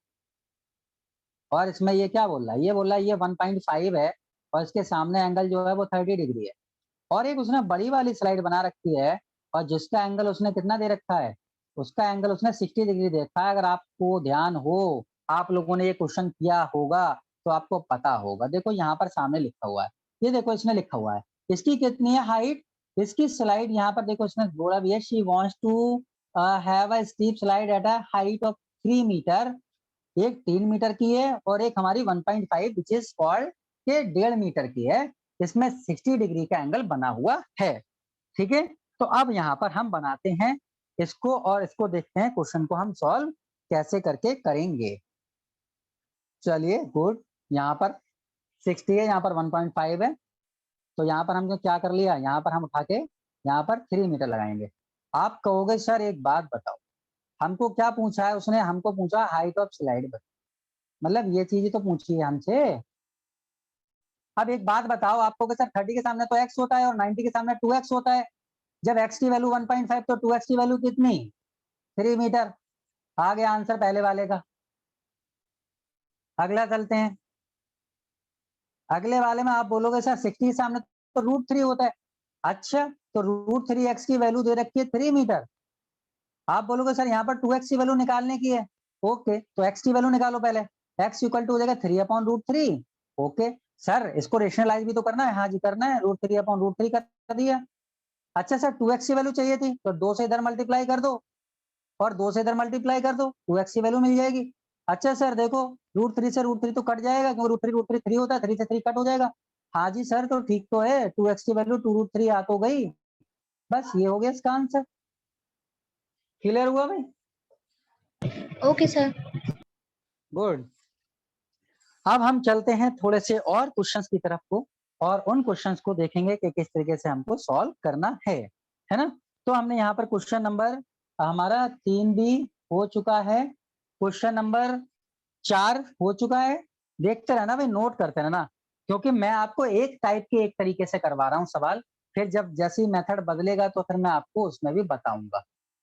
और इसमें ये क्या बोल रहा है, ये बोल रहा है ये 1.5 है, और इसके सामने एंगल जो है वो 30 डिग्री है। और एक उसने बड़ी वाली स्लाइड बना रखी है, और जिसका एंगल उसने कितना दे रखा है, उसका एंगल उसने 60 डिग्री दे रखा है। अगर आपको ध्यान हो, आप लोगों ने ये क्वेश्चन किया होगा, तो आपको पता होगा। देखो यहाँ पर सामने लिखा हुआ है, ये देखो इसमें लिखा हुआ है, इसकी कितनी है हाइट, इसकी स्लाइड यहाँ पर देखो इसमें बोला भी है, she wants to have a steep slide at a height of 3 metre, एक 3 मीटर की है, और एक हमारी 1.5 विच इज कॉल्ड के 1.5 मीटर की है, इसमें 60 डिग्री का एंगल बना हुआ है। ठीक है, तो अब यहाँ पर हम बनाते हैं इसको, और इसको देखते हैं क्वेश्चन को हम सॉल्व कैसे करके करेंगे। चलिए गुड, यहाँ पर 60 है, यहाँ पर 1.5 है, तो यहाँ पर हमने क्या कर लिया, यहाँ पर हम उठा के यहाँ पर 3 मीटर लगाएंगे। आप कहोगे सर एक बात बताओ, हमको क्या पूछा है उसने, हमको पूछा हाइट ऑफ स्लाइड, मतलब ये चीज तो पूछी है हमसे। अब एक बात बताओ, आपको कि सर 30 के सामने तो x होता है और 90 के सामने 2x होता है, जब x की वैल्यू 1.5 तो 2x की वैल्यू कितनी, 3 मीटर। आ गया आंसर पहले वाले का। अगला चलते हैं, अगले वाले में आप बोलोगे सर 60 के सामने तो √3 होता है। अच्छा, तो √3 x की वैल्यू दे रखी है 3 मीटर। आप बोलोगे सर यहाँ पर 2x की वैल्यू निकालने की है, ओके, तो x की वैल्यू निकालो पहले, x इक्वल टू हो जाएगा 3/√3। ओके सर, इसको रेशनलाइज भी तो करना है, हाँ जी करना है, √3/√3 कर दिया। अच्छा सर 2x की वैल्यू चाहिए थी, तो 2 से इधर मल्टीप्लाई कर दो, और 2 से इधर मल्टीप्लाई कर दो, 2x की वैल्यू मिल जाएगी। अच्छा सर देखो, √3 से √3 तो कट जाएगा, क्योंकि √3 3 होता है, 3 से 3 कट हो जाएगा। हाँ जी सर, तो ठीक तो है, 2x की वैल्यू 2√3 आ तो गई। बस ये हो गया इसका आंसर। क्लियर हुआ भाई? Okay sir. गुड। अब हम चलते हैं थोड़े से और क्वेश्चंस की तरफ को, और उन क्वेश्चंस को देखेंगे कि किस तरीके से हमको सॉल्व करना है ना। तो हमने यहाँ पर क्वेश्चन नंबर हमारा 3 भी हो चुका है, क्वेश्चन नंबर 4 हो चुका है। देखते रहना भाई, नोट करते रहना, क्योंकि मैं आपको एक टाइप के एक तरीके से करवा रहा हूँ सवाल, फिर जब जैसी मेथड बदलेगा तो फिर मैं आपको उसमें भी बताऊंगा,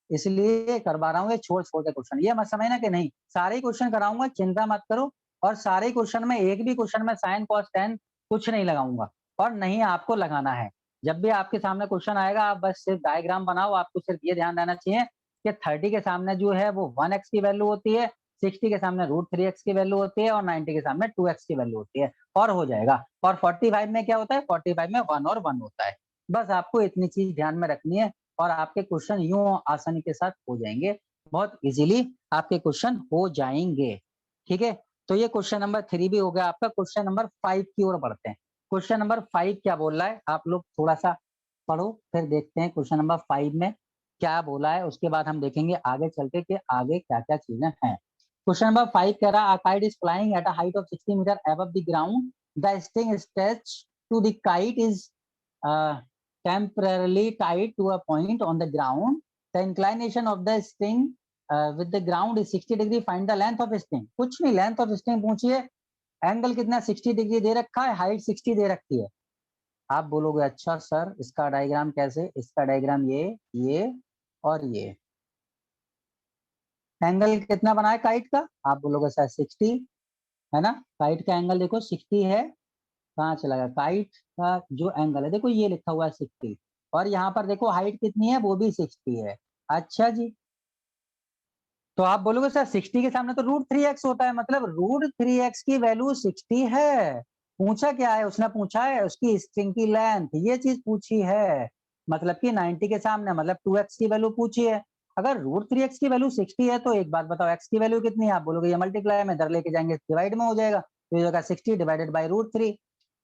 इसलिए करवा रहा हूँ ये छोड़ छोड़ के क्वेश्चन। ये मत समझना कि नहीं, सारे ही क्वेश्चन कराऊंगा, चिंता मत करो। और सारे क्वेश्चन में एक भी क्वेश्चन में साइन कॉस टेन कुछ नहीं लगाऊंगा, और नहीं आपको लगाना है। जब भी आपके सामने क्वेश्चन आएगा, आप बस सिर्फ डायग्राम बनाओ, आपको सिर्फ ये ध्यान रहना चाहिए कि 30 के सामने जो है वो 1x की वैल्यू होती है, 60 के सामने √3x की वैल्यू होती है, और 90 के सामने 2x की वैल्यू होती है, और हो जाएगा। और 45 में क्या होता है, 45 में 1 और 1 होता है। बस आपको इतनी चीज ध्यान में रखनी है, और आपके क्वेश्चन यूं आसानी के साथ हो जाएंगे, बहुत इजीली आपके क्वेश्चन हो जाएंगे। ठीक है, तो ये क्वेश्चन नंबर 3 भी हो गया आपका। क्वेश्चन नंबर 5 की ओर बढ़ते हैं। क्वेश्चन नंबर 5 क्या बोल रहा है, आप लोग थोड़ा सा पढ़ो, फिर देखते हैं क्वेश्चन नंबर 5 में क्या बोला है, उसके बाद हम देखेंगे आगे चल के कि आगे क्या क्या चीजें हैं। क्वेश्चन नंबर 5 कह रहा है, a kite is flying at a height of 60 meter above the ground, the string attached to the kite is temporarily tied to a point on the ground, the inclination of the string with the ground is 60 degree, find the length of string। कुछ नहीं, लेंथ ऑफ स्ट्रिंग पूछिए, एंगल कितना 60 डिग्री दे रखा है, हाइट 60 दे रखी है। आप बोलोगे अच्छा सर इसका डायग्राम कैसे, इसका डायग्राम ये और ये, एंगल कितना बना है काइट का, आप बोलोगे सर 60 है ना, काइट का एंगल देखो 60 है, कहाँ चला गया, काइट का जो एंगल है देखो ये लिखा हुआ है 60, और यहाँ पर देखो हाइट कितनी है, वो भी 60 है। अच्छा जी, तो आप बोलोगे सर 60 के सामने तो √3x होता है, मतलब √3x की वैल्यू 60 है। पूछा क्या है उसने, पूछा है उसकी स्ट्रिंग की लेंथ, ये चीज पूछी है। मतलब कि 90 के सामने मतलब 2x की वैल्यू पूछी है। अगर √3x की वैल्यू 60 है तो एक बात बताओ x की वैल्यू कितनी है, आप बोलोगे ये मल्टीप्लाई में इधर लेके जाएंगे डिवाइड में हो जाएगा, तो ये होगा 60 डिवाइडेड बाई √3।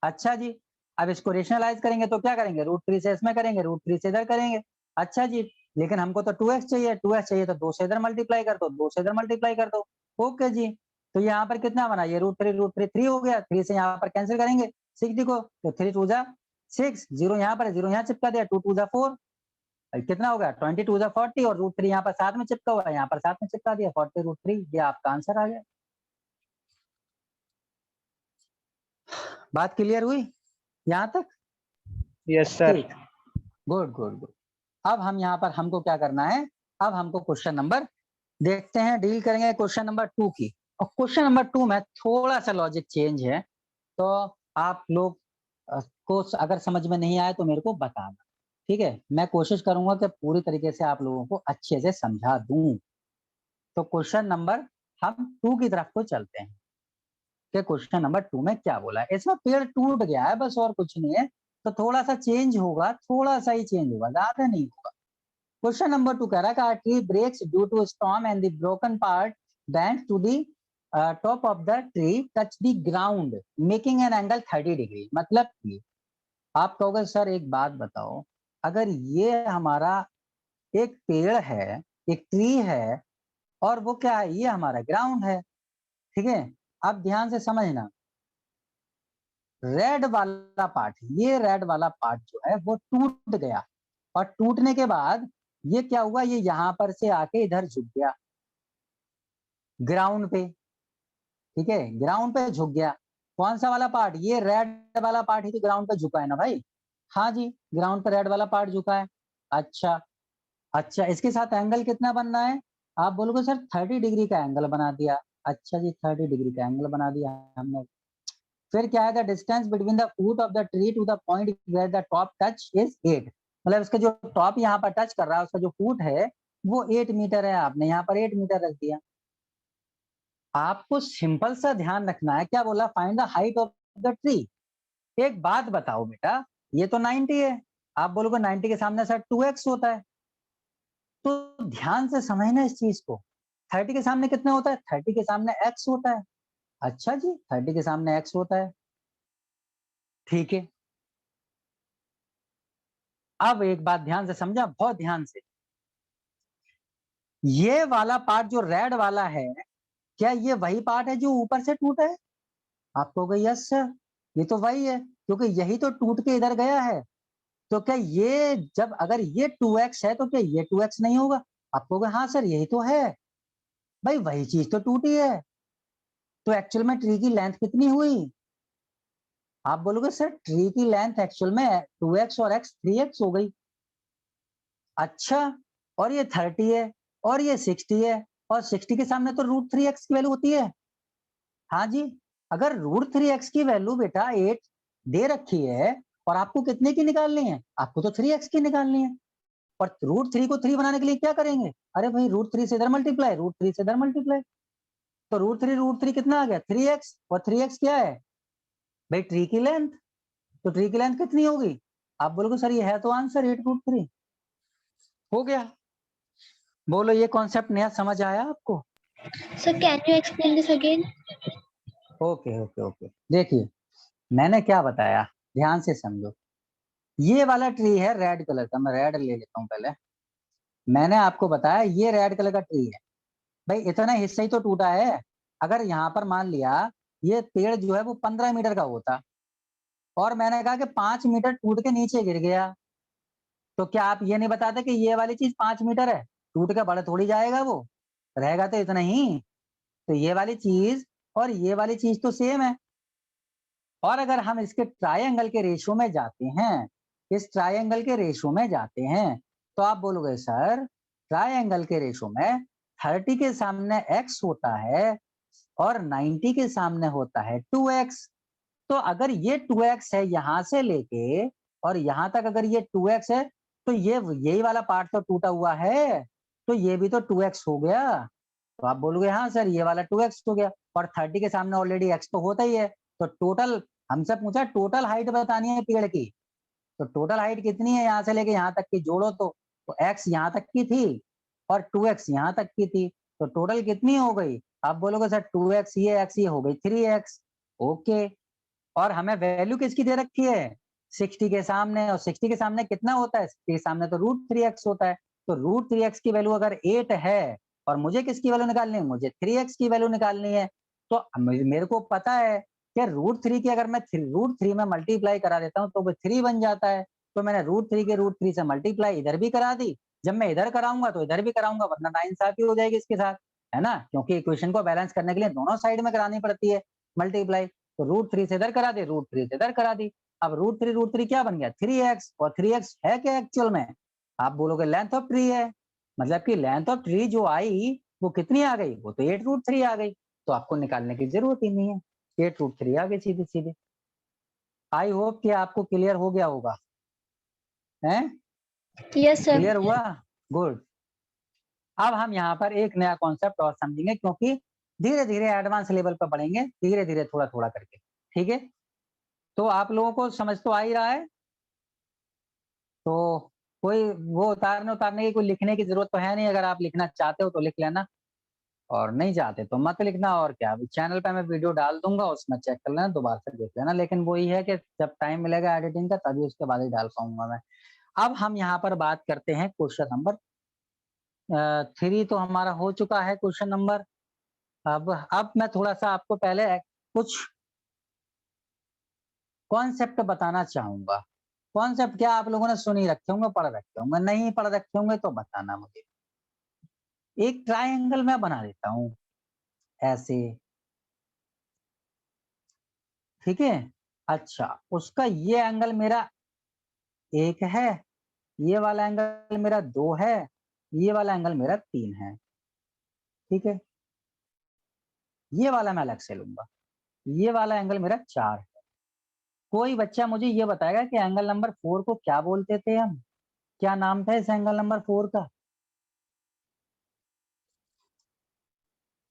अच्छा जी, अब इसको रेशनलाइज करेंगे तो क्या करेंगे, √3 से इसमें करेंगे, √3 से इधर करेंगे। अच्छा जी, लेकिन हमको तो 2x चाहिए, 2x चाहिए तो 2 से इधर मल्टीप्लाई कर दो, 2 से इधर मल्टीप्लाई कर दो। ओके जी, तो यहाँ पर कितना बना, ये √3 3 हो गया, 3 से यहाँ पर कैंसिल करेंगे 60 को, तो 3 2 जा 6, 0 यहाँ पर है, 0 यहाँ चिपका दिया, 2 2 जा 4, कितना हो गया 20 2 जा 40, और √3 यहाँ पर साथ में चिपका हुआ है, यहाँ पर साथ में चिपका दिया 40 √3, ये आपका आंसर आ गया। बात क्लियर हुई यहाँ तक? Yes sir. ठीक, गुड गुड गुड। अब हम यहाँ पर हमको क्या करना है, अब हमको क्वेश्चन नंबर देखते हैं, डील करेंगे क्वेश्चन नंबर 2 की। और क्वेश्चन नंबर 2 में थोड़ा सा लॉजिक चेंज है, तो आप लोग को अगर समझ में नहीं आए तो मेरे को बताना, ठीक है? मैं कोशिश करूंगा कि पूरी तरीके से आप लोगों को अच्छे से समझा दूं। तो क्वेश्चन नंबर हम 2 की तरफ को चलते हैं कि क्वेश्चन नंबर 2 में क्या बोला है। इसमें पेड़ टूट गया है बस, और कुछ नहीं है, तो थोड़ा सा चेंज होगा, थोड़ा सा ही चेंज होगा, ज्यादा नहीं होगा। क्वेश्चन नंबर 2 कह रहा है tree breaks due to storm and the broken part bent to the top of the tree touch the ground making an angle 30 degree. मतलब कि आप कहोगे सर एक बात बताओ, अगर ये हमारा एक पेड़ है, एक ट्री है, और वो क्या है, ये हमारा ग्राउंड है, ठीक है? अब ध्यान से समझना, रेड वाला पार्ट, ये रेड वाला पार्ट जो है वो टूट गया, और टूटने के बाद ये क्या हुआ, ये यहां पर से आके इधर झुक गया ग्राउंड पे, ठीक है? ग्राउंड पे झुक गया। कौन सा वाला पार्ट, ये रेड वाला पार्ट ही तो ग्राउंड पे झुका है ना भाई? हाँ जी, ग्राउंड पे रेड वाला पार्ट झुका है। अच्छा, अच्छा, इसके साथ एंगल कितना बनना है, आप बोलोगे सर 30 डिग्री का एंगल बना दिया। अच्छा जी, 30 डिग्री का एंगल बना दिया हमने। फिर क्या है, the distance between the foot of the tree to the point where the top touch is 8। मतलब इसका जो टॉप यहाँ पर टच कर रहा है उसका जो फूट है वो 8 मीटर है, आपने यहाँ पर 8 मीटर रख दिया। आपको सिंपल सा ध्यान रखना है, क्या बोला, find the height of the tree. एक बात बताओ बेटा, ये तो 90 है, आप बोलोगे 90 के सामने सर 2x होता है, तो ध्यान से समझना इस चीज को। 30 के सामने कितना होता है, 30 के सामने x होता है। अच्छा जी, 30 के सामने x होता है, ठीक है? अब एक बात ध्यान से समझा, बहुत ध्यान से, ये वाला पार्ट जो रेड वाला है, क्या ये वही पार्ट है जो ऊपर से टूटा है? आप कहोगे यस सर, ये तो वही है, क्योंकि यही तो टूट के इधर गया है। तो क्या ये, जब अगर ये 2x है तो क्या ये 2x नहीं होगा? आप कहोगे हाँ सर यही तो है, भाई वही चीज तो टूटी है। तो एक्चुअल में ट्री की लेंथ कितनी हुई? आप बोलोगे सर ट्री की लेंथ एक्चुअल में 2x और x 3x हो गई। अच्छा, और ये 30 है, और ये 60 है, और 60 के सामने तो √3x की वैल्यू होती है। हाँ जी, अगर √3x की वैल्यू बेटा 8 दे रखी है, और आपको कितने की निकालनी है, आपको तो 3x की निकालनी है। और √3 को 3 बनाने के लिए क्या करेंगे, अरे भाई √3 से इधर मल्टीप्लाई, √3 से इधर मल्टीप्लाई, तो √3 कितना आ गया 3x, और 3x क्या है भाई, ट्री की लेंथ। तो ट्री की लेंथ कितनी होगी, आप बोलोगे सर ये है तो आंसर 8√3 हो गया। बोलो ये कॉन्सेप्ट नया समझ आया आपको? Sir, can you explain this again? Okay okay okay, देखिए मैंने क्या बताया, ध्यान से समझो। ये वाला ट्री है रेड कलर का, मैं रेड ले लेता हूँ पहले। मैंने आपको बताया ये रेड कलर का ट्री है, भाई इतना हिस्सा ही तो टूटा है। अगर यहाँ पर मान लिया ये पेड़ जो है वो 15 मीटर का होता, और मैंने कहा कि 5 मीटर टूट के नीचे गिर गया, तो क्या आप ये नहीं बताते कि ये वाली चीज 5 मीटर है, टूट के बड़ा थोड़ी जाएगा, वो रहेगा तो इतना ही। तो ये वाली चीज और ये वाली चीज तो सेम है। और अगर हम इसके ट्रायंगल के रेशियो में जाते हैं, इस ट्रायंगल के रेशियो में जाते हैं, तो आप बोलोगे सर ट्रायंगल के रेशियो में 30 के सामने x होता है और 90 के सामने होता है 2x। तो अगर ये 2x है यहां से लेके और यहां तक, अगर ये 2x है, तो ये यही वाला पार्ट तो टूटा हुआ है, तो ये भी तो 2x हो गया। तो आप बोलोगे हाँ सर ये वाला 2x हो गया, और 30 के सामने ऑलरेडी x तो होता ही है। तो टोटल हमसे पूछा टोटल हाइट बतानी है पेड़ की, तो टोटल हाइट कितनी है यहाँ से लेके यहाँ तक की जोड़ो तो x यहाँ तक की थी और 2x यहाँ तक की थी, तो टोटल कितनी हो गई? आप बोलोगे सर 2x ये x ये हो गई 3x। ओके, और हमें वैल्यू किसकी दे रखी है? 60 के सामने, और 60 के सामने कितना होता है? 60 के सामने तो √3x होता है। तो √3x की वैल्यू अगर 8 है और मुझे किसकी वैल्यू निकालनी है? मुझे 3x की वैल्यू निकालनी है। तो मेरे को पता है कि √3 की अगर मैं √3 में मल्टीप्लाई करा देता हूँ तो वो 3 बन जाता है। तो मैंने √3 के √3 से मल्टीप्लाई इधर भी करा दी, जब मैं इधर कराऊंगा तो इधर भी कराऊंगा, वरना नाइंसाफी हो जाएगी इसके साथ, है ना? क्योंकि इक्वेशन को बैलेंस करने के लिए दोनों साइड में करानी पड़ती है मल्टीप्लाई। तो √3 से इधर करा दी, √3 से इधर करा दी। अब √3 क्या बन गया? 3x, और 3x है क्या एक्चुअल में? आप बोलोगे लेंथ ऑफ ट्री है, मतलब कि लेंथ ऑफ ट्री जो आई वो कितनी आ गई? वो तो 8√3 आ गई। तो आपको निकालने की जरूरत ही नहीं है, 8√3 आ गई सीधे सीधे। आई होप कि आपको क्लियर हो गया होगा, हैं? Yes, sir. क्लियर हुआ? गुड। अब हम यहाँ पर एक नया कॉन्सेप्ट और समझेंगे, क्योंकि धीरे धीरे एडवांस लेवल पर बढ़ेंगे, धीरे धीरे थोड़ा थोड़ा करके, ठीक है? तो आप लोगों को समझ तो आ ही रहा है? तो कोई वो उतारने की कोई लिखने की जरूरत तो है नहीं, अगर आप लिखना चाहते हो तो लिख लेना, और नहीं चाहते तो मत लिखना। और क्या, चैनल पे मैं वीडियो डाल दूंगा, उसमें चेक कर लेना, दोबारा से देख लेना। लेकिन वो ही है कि जब टाइम मिलेगा एडिटिंग का तभी उसके बाद ही डाल पाऊंगा मैं। अब हम यहाँ पर बात करते हैं क्वेश्चन नंबर 3 तो हमारा हो चुका है क्वेश्चन नंबर। अब मैं थोड़ा सा आपको पहले कुछ कॉन्सेप्ट बताना चाहूंगा। कॉन्सेप्ट क्या आप लोगों ने सुन ही रखे होंगे, पढ़ रखे होंगे, नहीं पढ़ रखे होंगे तो बताना मुझे। एक ट्रायंगल मैं बना देता हूं ऐसे, ठीक है? अच्छा, उसका ये एंगल मेरा 1 है, ये वाला एंगल मेरा 2 है, ये वाला एंगल मेरा 3 है, ठीक है? ये वाला मैं अलग से लूंगा, ये वाला एंगल मेरा 4 है। कोई बच्चा मुझे ये बताएगा कि एंगल नंबर 4 को क्या बोलते थे हम? क्या नाम था इस एंगल नंबर 4 का?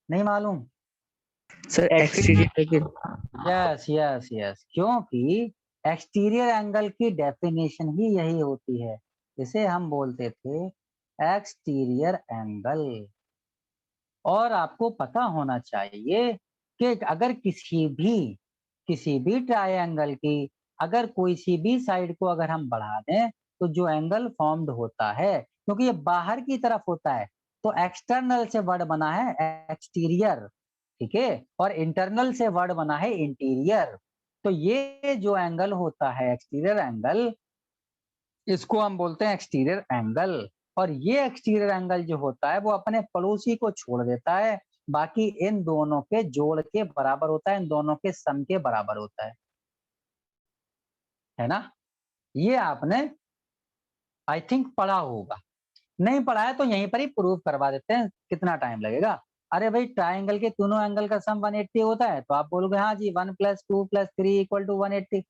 नहीं मालूम? Sir exterior. Yes yes yes, क्योंकि एक्सटीरियर एंगल की डेफिनेशन ही यही होती है, इसे हम बोलते थे एक्सटीरियर एंगल। और आपको पता होना चाहिए कि अगर किसी भी ट्रायंगल की अगर कोई सी भी साइड को अगर हम बढ़ा दें तो जो एंगल फॉर्म्ड होता है, क्योंकि ये बाहर की तरफ होता है, तो एक्सटर्नल से वर्ड बना है एक्सटीरियर, ठीक है? और इंटरनल से वर्ड बना है इंटीरियर। तो ये जो एंगल होता है एक्सटीरियर एंगल, इसको हम बोलते हैं एक्सटीरियर एंगल। और ये एक्सटीरियर एंगल जो होता है वो अपने पड़ोसी को छोड़ देता है, बाकी इन दोनों के जोड़ के बराबर होता है, इन दोनों के सम के बराबर होता है ना? ये आपने आई थिंक पढ़ा होगा, नहीं पढ़ा है तो यहीं पर ही प्रूव करवा देते हैं, कितना टाइम लगेगा। अरे भाई ट्राइंगल के दोनों एंगल का सम 180 होता है, तो आप बोलोगे हाँ जी 1 + 2 + 3 = 180।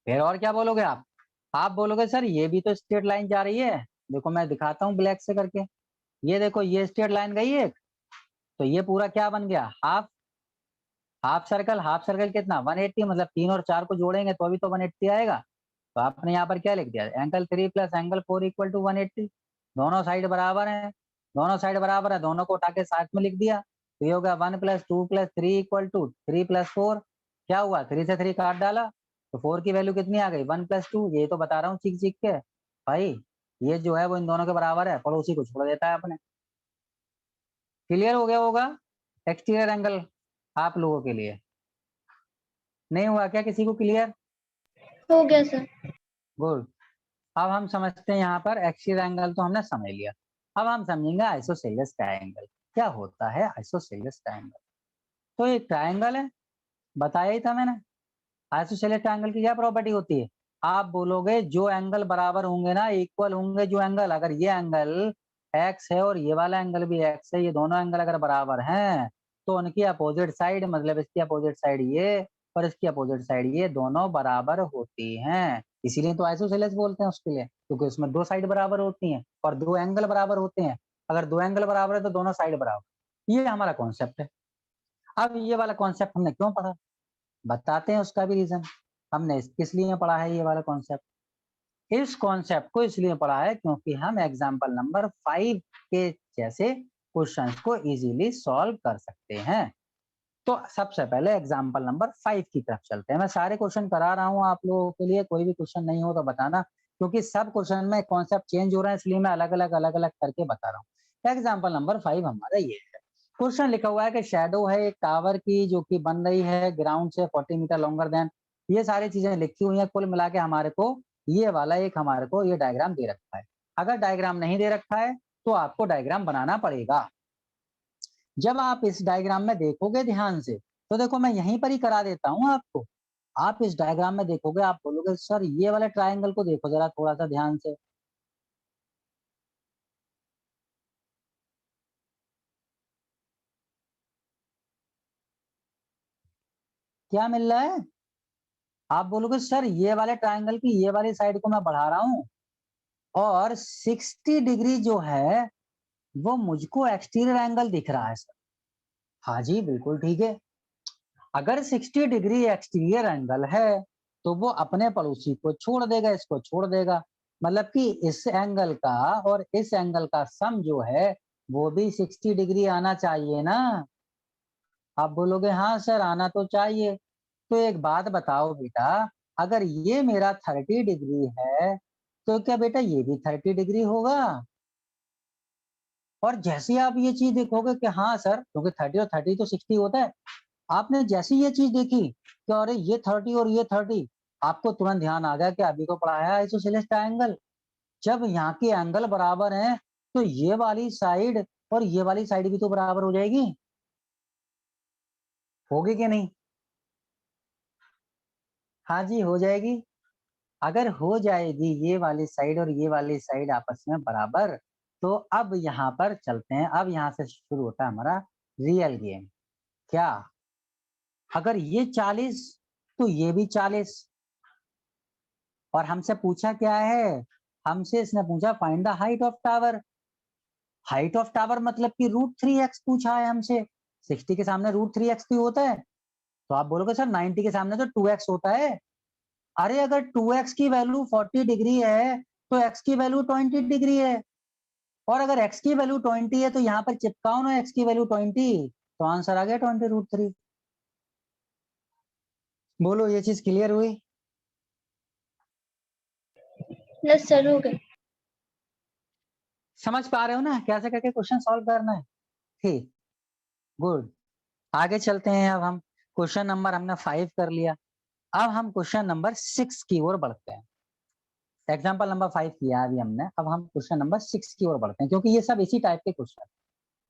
फिर और क्या बोलोगे आप बोलोगे सर ये भी तो स्ट्रेट लाइन जा रही है, देखो मैं दिखाता हूँ ब्लैक से करके, ये देखो ये स्ट्रेट लाइन गई एक, तो ये पूरा क्या बन गया? हाफ सर्कल कितना? 180, मतलब 3 और 4 को जोड़ेंगे तो अभी तो 180 आएगा। तो आपने यहाँ पर क्या लिख दिया? Angle 3 + angle 4 = 180। दोनों साइड बराबर है, दोनों को उठा के साथ में लिख दिया, तो ये हो गया 1 + 2 + 3 = 3 + 4। क्या हुआ? 3 से 3 काट डाला, तो 4 की वैल्यू कितनी आ गई? 1 + 2। ये तो बता रहा हूँ सीख सीख के भाई, ये जो है वो इन दोनों के बराबर है, पड़ोसी को छोड़ देता है अपने। क्लियर हो गया होगा एक्सटीरियर एंगल आप लोगों के लिए? नहीं हुआ क्या किसी को क्लियर? हो गया सर। गुड। अब हम समझते हैं यहाँ पर एक्सटीरियर एंगल तो हमने समझ लिया, अब हम समझेंगे आइसोसेलेस ट्रायंगल। क्या होता है आइसोसेलेस ट्रायंगल? तो एक ट्रायंगल है, बताया ही था मैंने। आइसोसेलेस ट्रायंगल की क्या प्रॉपर्टी होती है? आप बोलोगे जो एंगल बराबर होंगे ना, इक्वल होंगे जो एंगल, अगर ये एंगल x है और ये वाला एंगल भी x है, ये दोनों एंगल अगर बराबर हैं तो उनकी अपोजिट साइड, मतलब इसकी अपोजिट साइड ये और इसकी अपोजिट साइड, ये दोनों बराबर होती हैं, इसीलिए तो आइसोसेलेस बोलते हैं उसके लिए, क्योंकि उसमें दो साइड बराबर होती हैं और दो एंगल बराबर होते हैं। अगर दो एंगल बराबर है तो दोनों साइड बराबर। ये हमारा कॉन्सेप्ट है। अब ये वाला कॉन्सेप्ट हमने क्यों पढ़ा, बताते हैं उसका भी रीजन। हमने किस लिए पढ़ा है ये वाला कॉन्सेप्ट? इस कॉन्सेप्ट को इसलिए पढ़ा है क्योंकि हम एग्जाम्पल नंबर 5 के जैसे क्वेश्चंस को इजीली सॉल्व कर सकते हैं। तो सबसे पहले एग्जाम्पल नंबर 5 की तरफ चलते हैं। मैं सारे क्वेश्चन करा रहा हूँ आप लोगों के लिए, कोई भी क्वेश्चन नहीं हो तो बताना, क्योंकि सब क्वेश्चन में कॉन्सेप्ट चेंज हो रहा है, इसलिए मैं अलग अलग करके बता रहा हूँ। एग्जाम्पल नंबर 5 हमारा ये है। क्वेश्चन लिखा हुआ है कि शैडो है एक टावर की जो कि बन रही है ग्राउंड से 40 मीटर लॉन्गर देन, ये सारी चीजें लिखी हुई है। कुल मिला के हमारे को ये वाला एक हमारे को ये डायग्राम दे रखा है। अगर डायग्राम नहीं दे रखा है तो आपको डायग्राम बनाना पड़ेगा। जब आप इस डायग्राम में देखोगे ध्यान से, तो देखो मैं यहीं पर ही करा देता हूँ आपको। आप इस डायग्राम में देखोगे, आप बोलोगे सर ये वाले ट्रायंगल को देखो जरा थोड़ा सा ध्यान से। क्या मिल रहा है? आप बोलोगे सर ये वाले ट्रायंगल की ये वाली साइड को मैं बढ़ा रहा हूँ और 60 डिग्री जो है वो मुझको एक्सटीरियर एंगल दिख रहा है सर। हाँ जी बिल्कुल ठीक है। अगर 60 डिग्री एक्सटीरियर एंगल है तो वो अपने पड़ोसी को छोड़ देगा, इसको छोड़ देगा, मतलब कि इस एंगल का और इस एंगल का सम जो है वो भी 60 डिग्री आना चाहिए ना। आप बोलोगे हाँ सर आना तो चाहिए। तो एक बात बताओ बेटा, अगर ये मेरा 30 डिग्री है तो क्या बेटा ये भी 30 डिग्री होगा? और जैसे आप ये चीज देखोगे कि हाँ सर, क्योंकि 30 और 30 तो 60 होता है, आपने जैसे ये चीज देखी कि अरे ये 30 और ये 30, आपको तुरंत ध्यान आ गया कि अभी को पढ़ाया है आइसोसेलेस ट्रायंगल। जब यहाँ के एंगल बराबर हैं तो ये वाली साइड और ये वाली साइड भी तो बराबर हो जाएगी, होगी कि नहीं? हाँ जी हो जाएगी। अगर हो जाएगी ये वाली साइड और ये वाली साइड आपस में बराबर, तो अब यहाँ पर चलते हैं। अब यहाँ से शुरू होता है हमारा रियल गेम। क्या? अगर ये 40 तो ये भी 40, और हमसे पूछा क्या है? हमसे इसने पूछा find the height of tower. Height of tower मतलब कि √3x पूछा है हमसे। 60 के सामने √3x भी होता है, तो आप बोलोगे सर 90 के सामने तो 2x होता है। अरे अगर 2x की वैल्यू 40 डिग्री है तो x की वैल्यू 20 डिग्री है, और अगर x की वैल्यू 20 है तो यहाँ पर चिपकाओ ना x की वैल्यू 20, तो आंसर आ गया 20√3। बोलो ये चीज क्लियर हुई? यस सर हो गए। समझ पा रहे हो ना कैसे करके क्वेश्चन सॉल्व करना है? ठीक, गुड। आगे चलते हैं। अब हम क्वेश्चन नंबर हमने 5 कर लिया, अब हम क्वेश्चन नंबर 6 की ओर बढ़ते हैं। एग्जाम्पल नंबर 5 किया अभी हमने, अब हम क्वेश्चन नंबर 6 की ओर बढ़ते हैं, क्योंकि ये सब इसी टाइप के क्वेश्चन।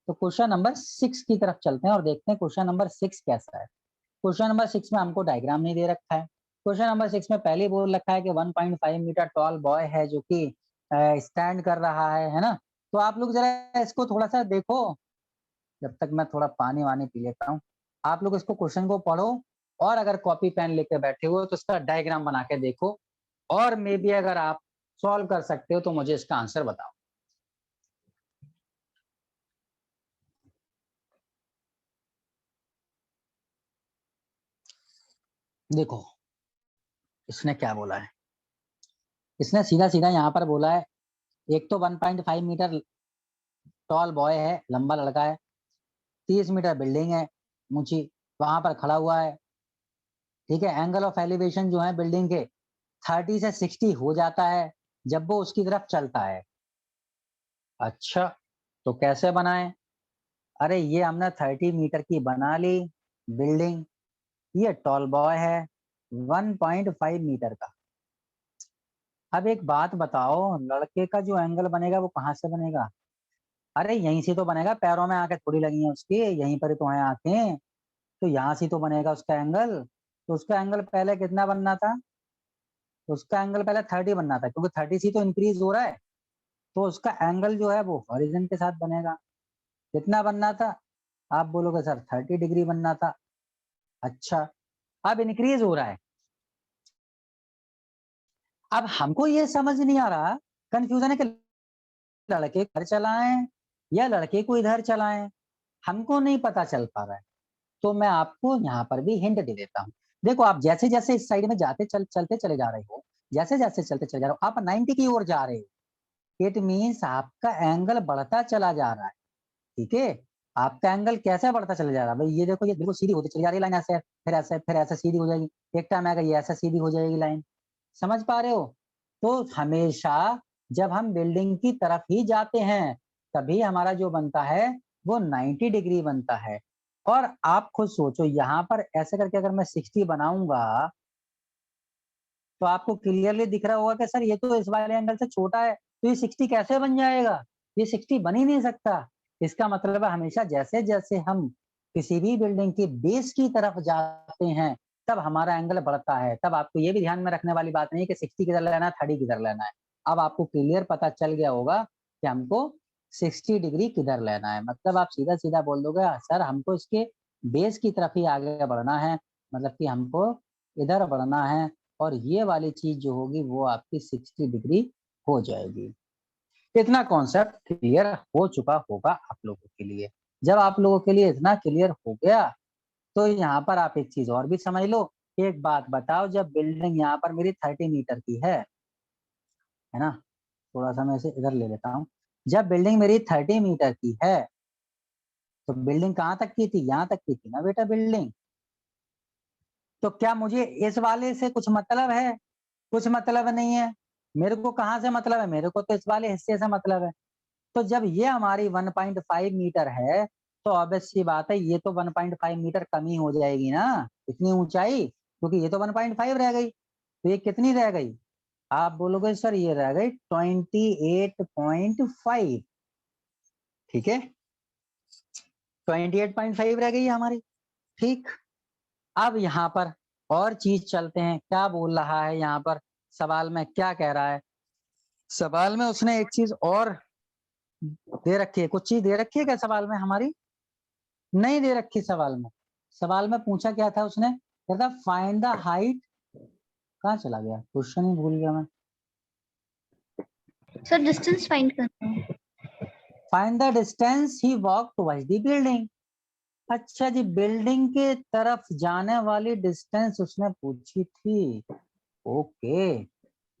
तो क्वेश्चन नंबर 6 की तरफ चलते हैं और देखते हैं क्वेश्चन नंबर 6 कैसा है। क्वेश्चन नंबर 6 में हमको डायग्राम नहीं दे रखा है। क्वेश्चन नंबर 6 में पहले बोल रखा है कि 1.5 मीटर टॉल बॉय है जो कि स्टैंड कर रहा है ना। तो आप लोग जरा इसको थोड़ा सा देखो, जब तक मैं थोड़ा पानी वानी पी लेता हूँ। आप लोग इसको क्वेश्चन को पढ़ो, और अगर कॉपी पेन लेके बैठे हो तो इसका डायग्राम बना के देखो, और मे बी अगर आप सॉल्व कर सकते हो तो मुझे इसका आंसर बताओ। देखो इसने क्या बोला है, इसने सीधा सीधा यहाँ पर बोला है, एक तो 1.5 मीटर टॉल बॉय है, लंबा लड़का है, 30 मीटर बिल्डिंग है ऊंची, वहां पर खड़ा हुआ है। ठीक है, एंगल ऑफ एलिवेशन जो है बिल्डिंग के 30 से 60 हो जाता है जब वो उसकी तरफ चलता है। अच्छा, तो कैसे बनाए? अरे ये हमने 30 मीटर की बना ली बिल्डिंग, ये टॉल बॉय है 1.5 मीटर का। अब एक बात बताओ, लड़के का जो एंगल बनेगा वो कहाँ से बनेगा? अरे यहीं से तो बनेगा, पैरों में आंखें थोड़ी लगी हैं उसकी, यहीं पर तो है आंखें, तो यहाँ से तो बनेगा उसका एंगल। तो उसका एंगल पहले कितना बनना था? तो उसका एंगल पहले 30 बनना था, क्योंकि 30 से तो इंक्रीज हो रहा है, तो उसका एंगल जो है वो हॉरिजन के साथ बनेगा। कितना बनना था? आप बोलोगे सर 30 डिग्री बनना था। अच्छा, अब इंक्रीज हो रहा है। अब हमको ये समझ नहीं आ रहा, कंफ्यूजन है कि लड़के घर चलाएं या लड़के को इधर चलाएं, हमको नहीं पता चल पा रहा है। तो मैं आपको यहाँ पर भी हिंट दे देता हूँ। देखो आप जैसे जैसे इस साइड में चलते चले जा रहे हो, जैसे जैसे चलते चले जा रहे हो, आप 90 की ओर जा रहे हो, इट मीन्स आपका एंगल बढ़ता चला जा रहा है। ठीक है, आपका एंगल कैसे बढ़ता चला जा रहा है भाई, ये देखो, ये बिल्कुल सीधी होती चली जा रही है लाइन, ऐसे फिर ऐसे सीधी हो जाएगी, एक टाइम आएगा ये ऐसे सीधी हो जाएगी लाइन। समझ पा रहे हो? तो हमेशा जब हम बिल्डिंग की तरफ ही जाते हैं तभी हमारा जो बनता है वो 90 डिग्री बनता है। और आप खुद सोचो, यहाँ पर ऐसे करके अगर मैं 60 बनाऊंगा तो आपको क्लियरली दिख रहा होगा कि सर ये तो इस वाले एंगल से छोटा है, तो ये 60 कैसे बन जाएगा, ये 60 बन ही नहीं सकता। इसका मतलब है हमेशा जैसे जैसे हम किसी भी बिल्डिंग की बेस की तरफ जाते हैं तब हमारा एंगल बढ़ता है। तब आपको ये भी ध्यान में रखने वाली बात नहीं है कि 60 किधर लेना है, 30 किधर लेना है। अब आपको क्लियर पता चल गया होगा कि हमको 60 डिग्री किधर लेना है। मतलब आप सीधा सीधा बोल दोगे सर हमको इसके बेस की तरफ ही आगे बढ़ना है, मतलब कि हमको इधर बढ़ना है, और ये वाली चीज जो होगी वो आपकी 60 डिग्री हो जाएगी। इतना कॉन्सेप्ट क्लियर हो चुका होगा आप लोगों के लिए। जब आप लोगों के लिए इतना क्लियर हो गया तो यहाँ पर आप एक चीज और भी समझ लो। एक बात बताओ, जब बिल्डिंग यहाँ पर मेरी 30 मीटर की है ना, थोड़ा सा मैं इसे इधर ले लेता हूँ। जब बिल्डिंग मेरी 30 मीटर की है तो बिल्डिंग कहाँ तक की थी, यहाँ तक की थी ना बेटा बिल्डिंग। तो क्या मुझे इस वाले से कुछ मतलब है? कुछ मतलब नहीं है। मेरे को कहाँ से मतलब है, मेरे को तो इस वाले हिस्से से मतलब है। तो जब ये हमारी 1.5 मीटर है तो ऑब्वियस सी बात है ये तो 1.5 मीटर कम ही हो जाएगी ना इतनी ऊंचाई, क्योंकि ये तो 1.5 रह गई। तो ये कितनी रह गई? आप बोलोगे सर ये रह गई 28.5। ठीक है, 28.5 रह गई हमारी। ठीक, अब यहाँ पर और चीज चलते हैं, क्या बोल रहा है यहाँ पर सवाल में, क्या कह रहा है सवाल में? उसने एक चीज और दे रखी है, कुछ चीज दे रखी है क्या सवाल में हमारी? नहीं दे रखी सवाल में। सवाल में पूछा क्या था उसने, कहता फाइंड द हाइट, कहाँ चला गया क्वेश्चन ही भूल गया मैं। सर डिस्टेंस फाइंड करना है। Find the distance he walk towards the building. अच्छा जी, बिल्डिंग के तरफ जाने वाली डिस्टेंस उसने पूछी थी। ओके,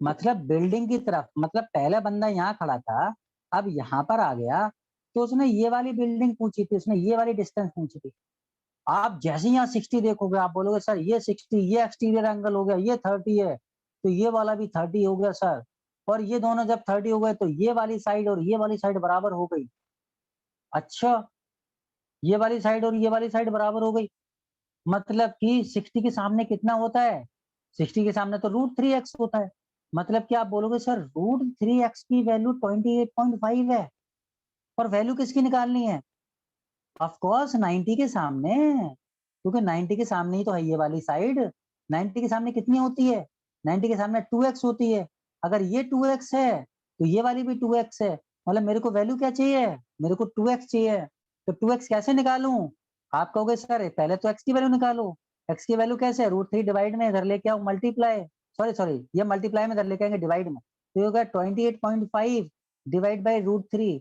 मतलब बिल्डिंग की तरफ, मतलब पहला बंदा यहाँ खड़ा था, अब यहाँ पर आ गया तो उसने ये वाली बिल्डिंग पूछी थी, उसने ये वाली डिस्टेंस पूछी थी। आप जैसे यहाँ 60 देखोगे आप बोलोगे सर ये 60, ये एक्सटीरियर एंगल हो गया, ये 30 है तो ये वाला भी 30 हो गया सर, और ये दोनों जब 30 हो गए तो ये वाली साइड और ये वाली साइड बराबर हो गई। अच्छा, ये वाली साइड और ये वाली साइड बराबर हो गई, मतलब कि 60 के सामने कितना होता है? 60 के सामने तो √3x होता है। मतलब कि आप बोलोगे सर √3x की वैल्यू 28.5 है, और वैल्यू किसकी निकालनी है? ऑफ कोर्स 90 के सामने, क्योंकि 90 के सामने ही तो है ये वाली साइड। 90 के सामने कितनी होती है? 90 के सामने 2x होती है। अगर ये 2x है तो ये वाली भी 2x है, मतलब मेरे को वैल्यू क्या चाहिए? मेरे को 2x चाहिए। तो 2x कैसे निकालूं? आप कहोगे सर पहले तो x की वैल्यू निकालो। x की वैल्यू कैसे? √3 डिवाइड में इधर लेके आओ मल्टीप्लाई, सॉरी सॉरी ये मल्टीप्लाई में इधर लेके आएंगे डिवाइड में, तो ये होगा 28.5 डिवाइड बाई √3।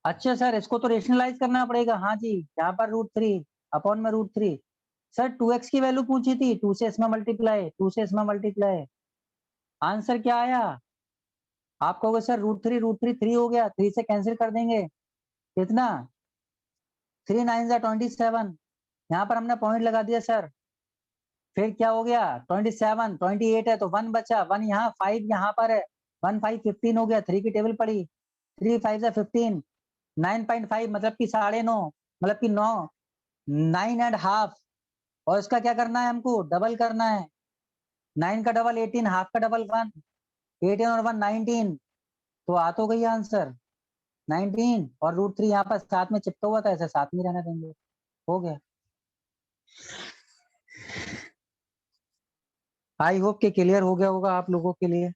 अच्छा सर इसको तो रेशनलाइज करना पड़ेगा। हाँ जी, यहाँ पर √3 अपॉन में √3। सर 2x की वैल्यू पूछी थी, 2 से इसमें मल्टीप्लाई, 2 से इसमें मल्टीप्लाई। आंसर क्या आया? आप कहोगे सर √3 3 हो गया, 3 से कैंसिल कर देंगे, कितना? 3 9 27। यहाँ पर हमने पॉइंट लगा दिया सर, फिर क्या हो गया 27, 28 है तो 1 बचा, 1 यहाँ, 5 यहाँ पर है, 1 5 15 हो गया, 3 की टेबल पड़ी, 3 5 से 15, 9.5 मतलब कि 9.5, मतलब कि 9, 9.5। और इसका क्या करना है, हमको डबल करना है। 9 का डबल 18, हाफ का डबल 1, 18 और 1 19, तो आ तो गई आंसर 19। और √3 यहाँ पर साथ में चिपका हुआ था, ऐसे साथ में रहने देंगे, हो गया। आई होप के क्लियर हो गया होगा आप लोगों के लिए।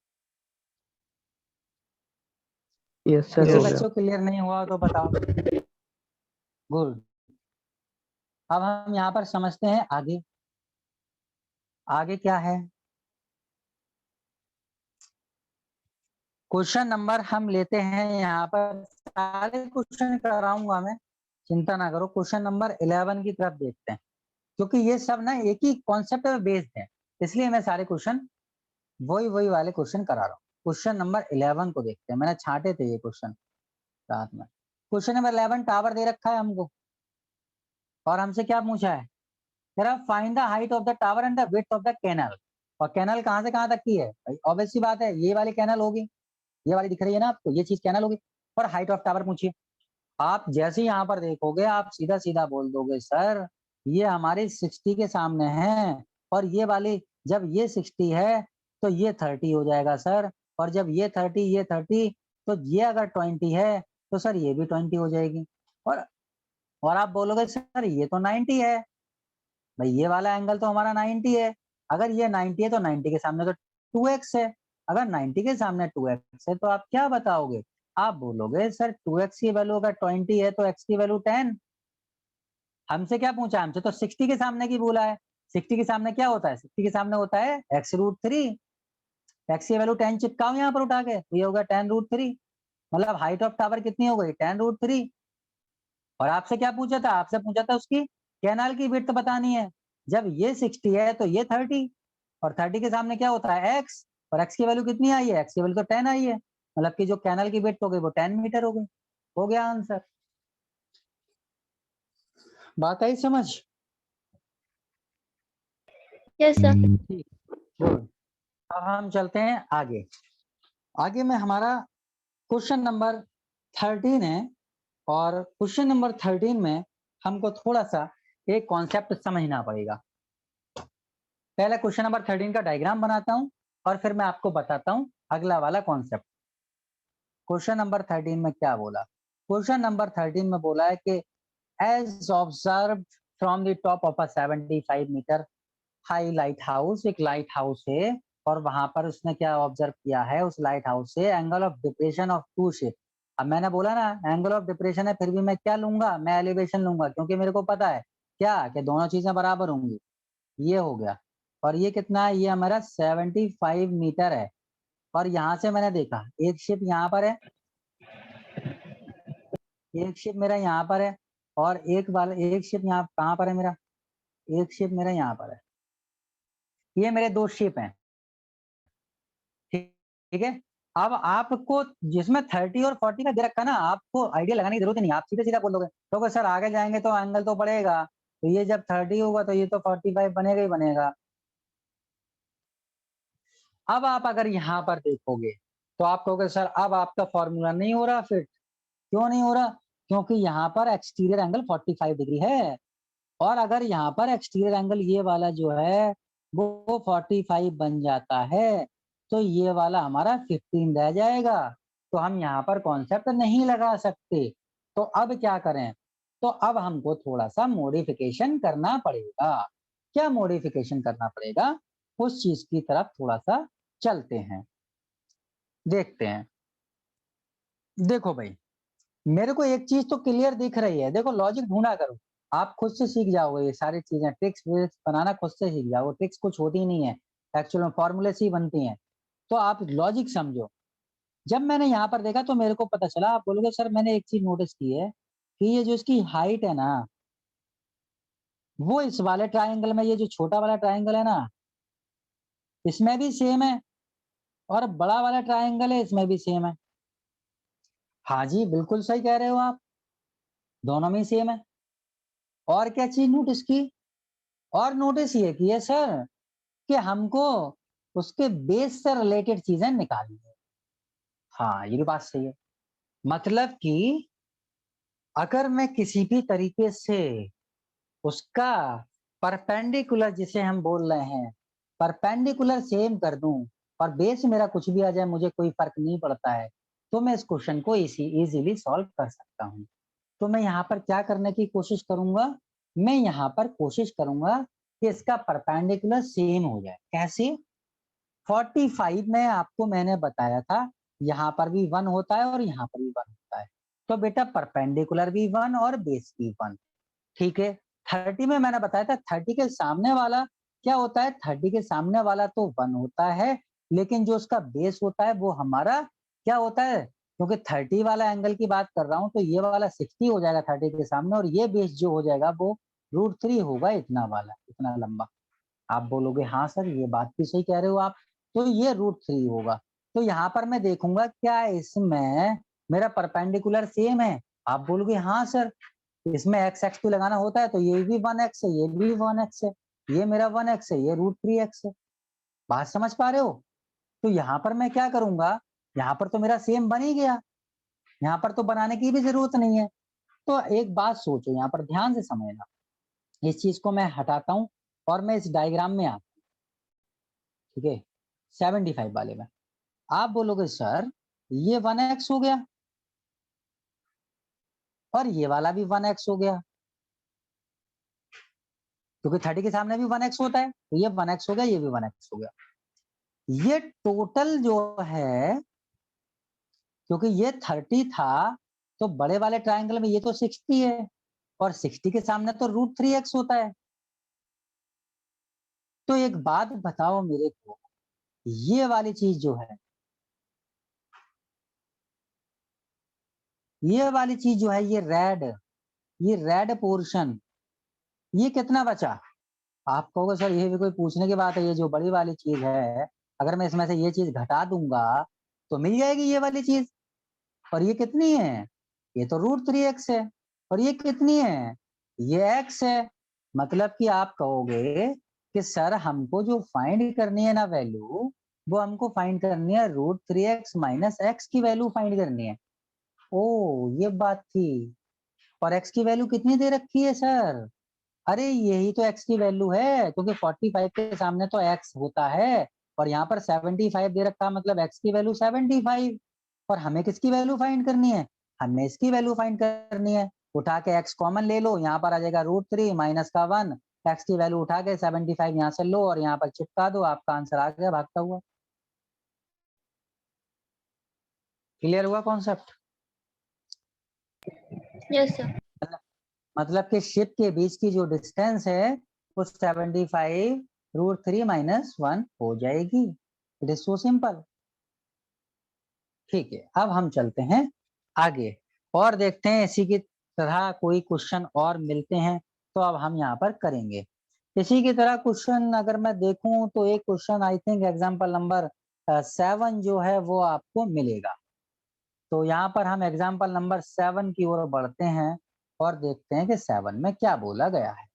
यस सर किसी हो गया। बच्चों क्लियर नहीं हुआ तो बताओ। गुड। अब हम यहाँ पर समझते हैं आगे। आगे क्या है, क्वेश्चन नंबर हम लेते हैं यहाँ पर, सारे क्वेश्चन कराऊंगा मैं, चिंता ना करो। क्वेश्चन नंबर 11 की तरफ देखते हैं, क्योंकि ये सब ना एक ही कॉन्सेप्ट पे बेस्ड है, इसलिए मैं सारे क्वेश्चन वही वही वाले क्वेश्चन करा रहा हूँ। क्वेश्चन नंबर 11 को देखते हैं, मैंने छांटे थे ये क्वेश्चन रात में। क्वेश्चन नंबर 11, टावर दे रखा है हमको और हमसे क्या पूछा है, तेरा find the height of the tower and the width of the canal. और कैनल कहाँ से कहाँ तक की है, ऑब्वियस सी बात है, ये वाली कैनल होगी, ये वाली दिख रही है ना आपको, ये चीज कैनल होगी। और हाइट ऑफ टावर पूछिए, आप जैसे यहाँ पर देखोगे आप सीधा सीधा बोल दोगे सर ये हमारी 60 के सामने है, और ये वाली जब ये 60 है तो ये 30 हो जाएगा सर, और जब ये 30 तो ये अगर 20 है तो सर ये भी 20 हो जाएगी। और आप बोलोगे सर ये तो 90 है, भाई ये वाला एंगल तो हमारा 90 है, अगर ये 90 है तो 90 के सामने तो 2x है, अगर 90 के सामने 2x है तो आप क्या बताओगे, आप बोलोगे सर 2x की वैल्यू अगर 20 है तो x की वैल्यू 10। हमसे क्या पूछा, हमसे तो 60 के सामने की बोला है, 60 के सामने क्या होता है, 60 के सामने होता है x√3, x की वैल्यू 10 चिपकाओ यहाँ पर उठा के, तो ये होगा 10√3, मतलब हाइट ऑफ टावर कितनी हो गई 10√3। और आपसे क्या पूछा था, आपसे पूछा था उसकी कैनाल की विड्थ बतानी है, जब ये 60 है तो ये 30, और 30 के सामने क्या होता है x, और x की वैल्यू कितनी आई है, x की वैल्यू तो 10 आई है, मतलब कि जो कैनल की विड्थ हो गई वो 10 मीटर हो गई। हो गया आंसर, बात आई समझ। Yes sir. ठीक, गुड। अब हम चलते हैं आगे, आगे में हमारा क्वेश्चन नंबर 13 है, और क्वेश्चन नंबर 13 में हमको थोड़ा सा एक कॉन्सेप्ट समझना पड़ेगा। पहले क्वेश्चन नंबर 13 का डायग्राम बनाता हूं और फिर मैं आपको बताता हूं अगला वाला कॉन्सेप्ट। क्वेश्चन नंबर 13 में क्या बोला, क्वेश्चन नंबर 13 में बोला है कि as observe from the top of a 75 metre high light house, एक लाइट हाउस है और वहां पर उसने क्या ऑब्जर्व किया है, उस लाइट हाउस से angle of depression of two ship. अब मैंने बोला ना एंगल ऑफ डिप्रेशन है, फिर भी मैं क्या लूंगा, मैं एलिवेशन लूंगा, क्योंकि मेरे को पता है क्या कि दोनों चीजें बराबर होंगी। ये हो गया, और ये कितना है, ये हमारा 75 मीटर है, और यहाँ से मैंने देखा एक शिप यहाँ पर है, एक शिप मेरा यहाँ पर है, और एक शिप यहाँ कहाँ पर है मेरा, एक शिप मेरा यहाँ पर है, ये मेरे दो शिप हैं, ठीक है। अब आपको जिसमें 30 और 40 का दे रखा ना, आपको आइडिया लगाने की जरूरत नहीं, आप सीधे सीधा बोल दोगे, तो सर आगे जाएंगे तो एंगल तो बढ़ेगा, तो ये जब 30 होगा तो ये तो 45 बनेगा ही बनेगा। अब आप अगर यहाँ पर देखोगे तो आप कहोगे सर अब आपका फॉर्मूला नहीं हो रहा फिट, क्यों नहीं हो रहा, क्योंकि यहाँ पर एक्सटीरियर एंगल 45 डिग्री है, और अगर यहाँ पर एक्सटीरियर एंगल ये वाला जो है वो 45 बन जाता है तो ये वाला हमारा 15 रह जाएगा, तो हम यहाँ पर कॉन्सेप्ट नहीं लगा सकते। तो अब क्या करें, तो अब हमको थोड़ा सा मॉडिफिकेशन करना पड़ेगा। क्या मॉडिफिकेशन करना पड़ेगा, उस चीज की तरफ थोड़ा सा चलते हैं, देखते हैं। देखो भाई, मेरे को एक चीज तो क्लियर दिख रही है, देखो लॉजिक ढूंढा करो, आप खुद से सीख जाओगे ये सारी चीजें, ट्रिक्स विक्स बनाना खुद से सीख जाओगे, ट्रिक्स कुछ होती नहीं है, एक्चुअल में फॉर्मूले से ही बनती हैं, तो आप लॉजिक समझो। जब मैंने यहाँ पर देखा तो मेरे को पता चला, आप बोलोगे सर मैंने एक चीज नोटिस की है कि ये जो इसकी हाइट है ना, वो इस वाले ट्राइंगल में, ये जो छोटा वाला ट्राइंगल है ना इसमें भी सेम है, और बड़ा वाला ट्राइंगल है इसमें भी सेम है। हाँ जी बिल्कुल सही कह रहे हो आप, दोनों में सेम है। और क्या चीज नोटिस की, और नोटिस ये की है सर कि हमको उसके बेस से रिलेटेड चीजें निकालनी है। हाँ ये भी बात सही है, मतलब कि अगर मैं किसी भी तरीके से उसका परपेंडिकुलर जिसे हम बोल रहे हैं, परपेंडिकुलर सेम कर दूं और बेस मेरा कुछ भी आ जाए मुझे कोई फर्क नहीं पड़ता है, तो मैं इस क्वेश्चन को इजीली सॉल्व कर सकता हूँ। तो मैं यहाँ पर क्या करने की कोशिश करूंगा, मैं यहाँ पर कोशिश करूंगा कि इसका परपेंडिकुलर सेम हो जाए। कैसे, 45 में आपको मैंने बताया था यहाँ पर भी 1 होता है और यहाँ पर भी 1 होता है, तो बेटा परपेंडिकुलर भी 1 और बेस भी 1, ठीक है। 30 में मैंने बताया था 30 के सामने वाला क्या होता है 30 के सामने वाला तो 1 होता है, लेकिन जो उसका बेस होता है वो हमारा क्या होता है, क्योंकि 30 वाला एंगल की बात कर रहा हूं तो ये वाला 60 हो जाएगा 30 के सामने, और ये बेस जो हो जाएगा वो √3 होगा, इतना वाला, इतना लंबा। आप बोलोगे हाँ सर ये बात भी सही कह रहे हो आप, तो ये √3 होगा। तो यहाँ पर मैं देखूंगा क्या इसमें मेरा परपेंडिकुलर सेम है, आप बोलोगे हाँ सर इसमें एक्स एक्स भी लगाना होता है, तो ये भी 1x है, ये भी 1x है, ये मेरा 1x है, ये √3x है। बात समझ पा रहे हो? तो यहाँ पर मैं क्या करूंगा, यहाँ पर तो मेरा सेम बन ही गया, यहाँ पर तो बनाने की भी जरूरत नहीं है। तो एक बात सोचो, यहाँ पर ध्यान से समझना, इस चीज को मैं हटाता हूं और मैं इस डायग्राम में आता हूं, ठीक है, 75 वाले में। आप बोलोगे सर ये 1x हो गया और ये वाला भी 1x हो गया, क्योंकि 30 के सामने भी 1x होता है, तो ये 1x हो गया, ये भी 1x हो गया। ये टोटल जो है, क्योंकि ये 30 था तो बड़े वाले ट्रायंगल में ये तो 60 है, और 60 के सामने तो √3x होता है। तो एक बात बताओ मेरे को, ये वाली चीज जो है, ये वाली चीज जो है, ये रेड पोर्शन, ये कितना बचा? आप कहोगे सर ये भी कोई पूछने की बात है, ये जो बड़ी वाली चीज है अगर मैं इसमें से ये चीज घटा दूंगा तो मिल जाएगी ये वाली चीज, और ये कितनी है, ये तो √3x है, और ये कितनी है, ये x है। मतलब कि आप कहोगे कि सर हमको जो फाइंड करनी है ना वैल्यू, वो हमको फाइंड करनी है √3x - x की वैल्यू फाइंड करनी है। ओ ये बात थी, और x की वैल्यू कितनी दे रखी है सर? अरे यही तो x की वैल्यू है, क्योंकि 45 के सामने तो x होता है, और यहाँ पर 75 दे रखा है, मतलब x की वैल्यू 75, और हमें किसकी वैल्यू फाइंड करनी है, हमें इसकी वैल्यू फाइंड करनी है। उठा के x कॉमन ले लो, यहाँ पर आ जाएगा √3 माइनस का 1, x की वैल्यू उठा के 75 यहाँ से लो और यहाँ पर चिपका दो, आपका आंसर आ गया भागता हुआ। क्लियर हुआ कॉन्सेप्ट? Yes sir. मतलब कि शिप के बीच की जो डिस्टेंस है वो 75 √3 - 1 हो जाएगी। It is so simple. ठीक है, अब हम चलते हैं आगे और देखते हैं इसी की तरह कोई क्वेश्चन और मिलते हैं तो अब हम यहाँ पर करेंगे। इसी की तरह क्वेश्चन अगर मैं देखूं तो एक question I think example number 7 जो है वो आपको मिलेगा। तो यहाँ पर हम एग्जाम्पल नंबर 7 की ओर बढ़ते हैं और देखते हैं कि 7 में क्या बोला गया है।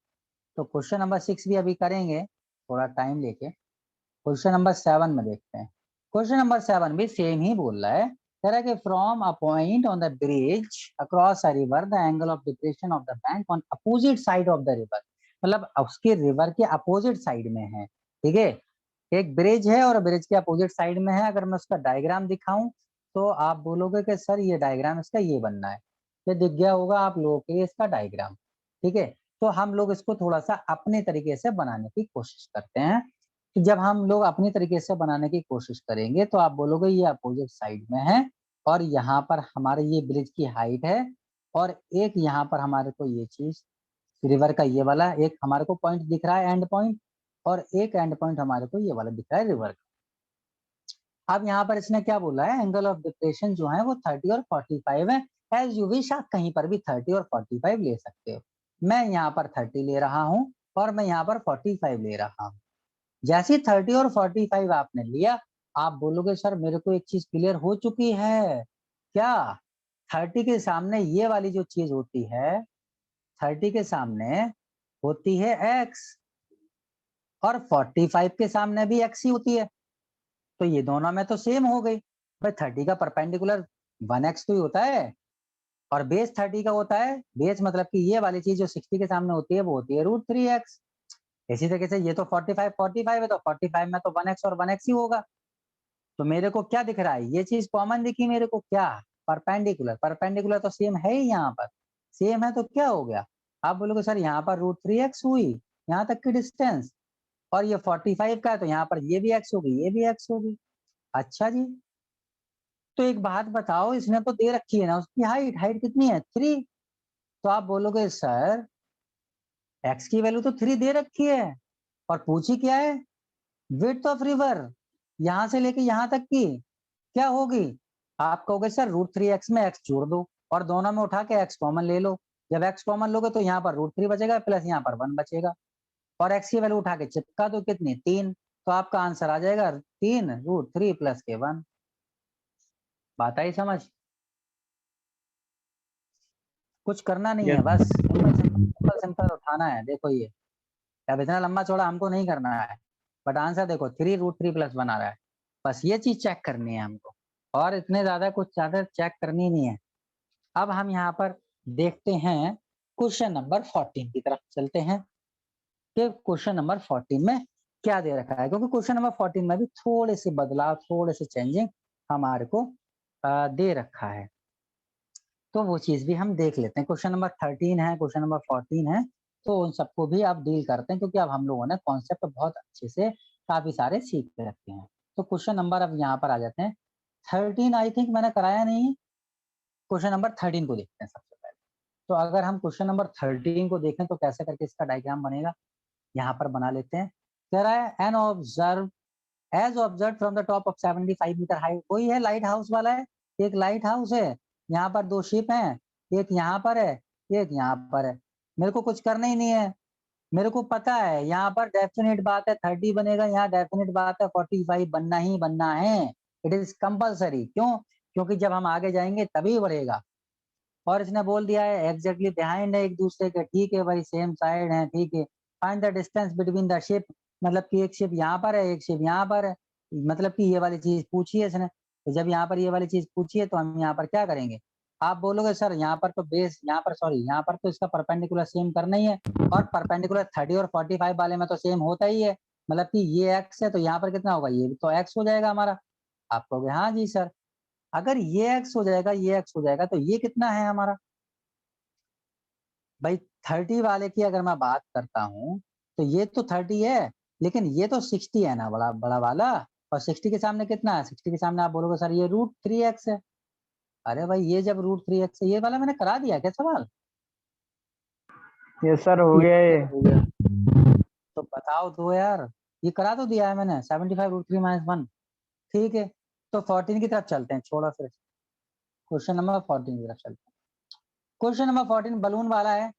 तो क्वेश्चन नंबर 6 भी अभी करेंगे थोड़ा टाइम लेके। क्वेश्चन नंबर 7 में देखते हैं। क्वेश्चन नंबर 7 भी सेम ही बोल रहा है, कह रहा है कि from a point on the bridge across a river the angle of depression of the bank on opposite side of the river, मतलब उसके रिवर के अपोजिट साइड में है। ठीक है, एक ब्रिज है और ब्रिज के अपोजिट साइड में है। अगर मैं उसका डायग्राम दिखाऊं तो आप बोलोगे कि सर ये डायग्राम इसका ये बनना है, ये दिख गया होगा आप लोगों के इसका डायग्राम। ठीक है, तो हम लोग इसको थोड़ा सा अपने तरीके से बनाने की कोशिश करते हैं। तो जब हम लोग अपनी तरीके से बनाने की कोशिश करेंगे तो आप बोलोगे ये अपोजिट साइड में है, और यहाँ पर हमारे ये ब्रिज की हाइट है, और एक यहाँ पर हमारे को ये चीज रिवर का ये वाला एक हमारे को पॉइंट दिख रहा है एंड पॉइंट, और एक एंड पॉइंट हमारे को ये वाला दिख रहा है रिवर का। अब यहाँ पर इसने क्या बोला है, एंगल ऑफ डिप्रेशन जो है वो 30 और 45 है। एज यू विश, आप कहीं पर भी 30 और 45 ले सकते हो। मैं यहाँ पर 30 ले रहा हूँ और मैं यहाँ पर 45 ले रहा हूँ। जैसे 30 और 45 आपने लिया, आप बोलोगे सर मेरे को एक चीज क्लियर हो चुकी है क्या, 30 के सामने ये वाली जो चीज होती है, 30 के सामने होती है x, और 45 के सामने भी x ही होती है, तो ये दोनों में तो सेम हो गई। भाई 30 का परपेंडिकुलर 1x तो ही होता है, और बेस 30 का होता है, बेस मतलब कि ये वाली चीज जो 60 के सामने होती है वो होती है √3x। इसी तरीके से ये तो 45 है, तो 45 में तो 1x और 1x ही होगा। तो मेरे को क्या दिख रहा है, ये चीज कॉमन दिखी मेरे को, क्या, परपेंडिकुलर। परपेंडिकुलर तो सेम है ही, यहाँ पर सेम है तो क्या हो गया, आप बोलोगे सर यहाँ पर √3x हुई यहाँ तक की डिस्टेंस, और ये 45 का है तो यहाँ पर ये भी x होगी, ये भी x होगी। अच्छा जी, तो एक बात बताओ, इसने तो दे रखी है ना उसकी हाइट, हाइट कितनी है 3, तो आप बोलोगे सर x की वैल्यू तो 3 दे रखी है, और पूछी क्या है, विड्थ ऑफ रिवर यहां से लेके यहां तक की क्या होगी, आप कहोगे सर √3x में x जोड़ दो और दोनों में उठा के x कॉमन ले लो। जब x कॉमन लोगे तो यहाँ पर √3 बचेगा प्लस यहाँ पर 1 बचेगा और x की वैल्यू उठा के चिपका दो, कितनी 3, तो आपका आंसर आ जाएगा 3 √3 प्लस के 1। बात आई समझ? कुछ करना नहीं है, बस सिंपल सिंपल उठाना है। देखो ये अब इतना लंबा चौड़ा हमको नहीं करना है, बट आंसर देखो 3 √3 प्लस 1 आ रहा है। बस ये चीज चेक करनी है हमको, और इतने ज्यादा कुछ ज्यादा चेक करनी नहीं है। अब हम यहाँ पर देखते हैं क्वेश्चन नंबर 14 की तरफ चलते हैं कि क्वेश्चन नंबर 14 में क्या दे रखा है, क्योंकि क्वेश्चन नंबर 14 में भी थोड़े से बदलाव, थोड़े से चेंजिंग हमारे को दे रखा है, तो वो चीज भी हम देख लेते हैं। क्वेश्चन नंबर 13 है, क्वेश्चन नंबर 14 है, तो उन सबको भी आप डील करते हैं, क्योंकि अब हम लोगों ने कॉन्सेप्ट बहुत अच्छे से काफी सारे सीख रखे हैं। तो क्वेश्चन नंबर अब यहाँ पर आ जाते हैं 13, आई थिंक मैंने कराया नहीं, क्वेश्चन नंबर 13 को देखते हैं सबसे पहले। तो अगर हम क्वेश्चन नंबर 13 को देखें तो कैसे करके इसका डायग्राम बनेगा, यहाँ पर बना लेते हैं। कह रहा है an observe as observe from the top of 75 metre height, वही है लाइट हाउस वाला है। एक लाइट हाउस है, यहाँ पर 2 शिप हैं, एक यहाँ पर है, एक यहाँ पर है। मेरे को कुछ करना ही नहीं है, मेरे को पता है यहाँ पर डेफिनेट बात है 30 बनेगा, यहाँ डेफिनेट बात है 45 बनना ही बनना है। It is compulsory. क्यों? क्योंकि जब हम आगे जाएंगे तभी बढ़ेगा। और इसने बोल दिया है एग्जैक्टली बिहाइंड है एक दूसरे के, ठीक है भाई सेम साइड है, ठीक है। Find the distance between the ship, मतलब कि एक शिप यहाँ पर है, एक शिप यहाँ पर है, मतलब कि ये वाली चीज पूछी है इसने। तो जब यहाँ पर ये वाली चीज पूछी है तो हम यहाँ पर क्या करेंगे, आप बोलोगे सर यहाँ पर तो बेस, यहाँ पर सॉरी, यहाँ पर तो इसका परपेंडिकुलर सेम करना ही है, और परपेंडिकुलर 30 और 45 वाले में तो सेम होता ही है, मतलब कि ये x है तो यहाँ पर कितना होगा, ये तो x हो जाएगा हमारा। आप कहोगे हाँ जी सर, अगर ये x हो जाएगा, ये x हो जाएगा, तो ये कितना है हमारा भाई 30 वाले की अगर मैं बात करता हूँ तो ये तो 30 है, लेकिन ये तो 60 है ना बड़ा बड़ा वाला, और 60 के सामने कितना है, 60 के सामने आप बोलोगे सर ये √3x है। अरे भाई ये जब √3x है, ये वाला मैंने करा दिया क्या सवाल? ये सर हो गया ये। हो गया तो बताओ तो यार, ये करा तो दिया है मैंने 75 √3 - 1। ठीक है, तो 14 की तरफ चलते हैं, छोड़ो फिर क्वेश्चन नंबर 14 की तरफ चलते हैं। क्वेश्चन नंबर 14 बलून वाला है।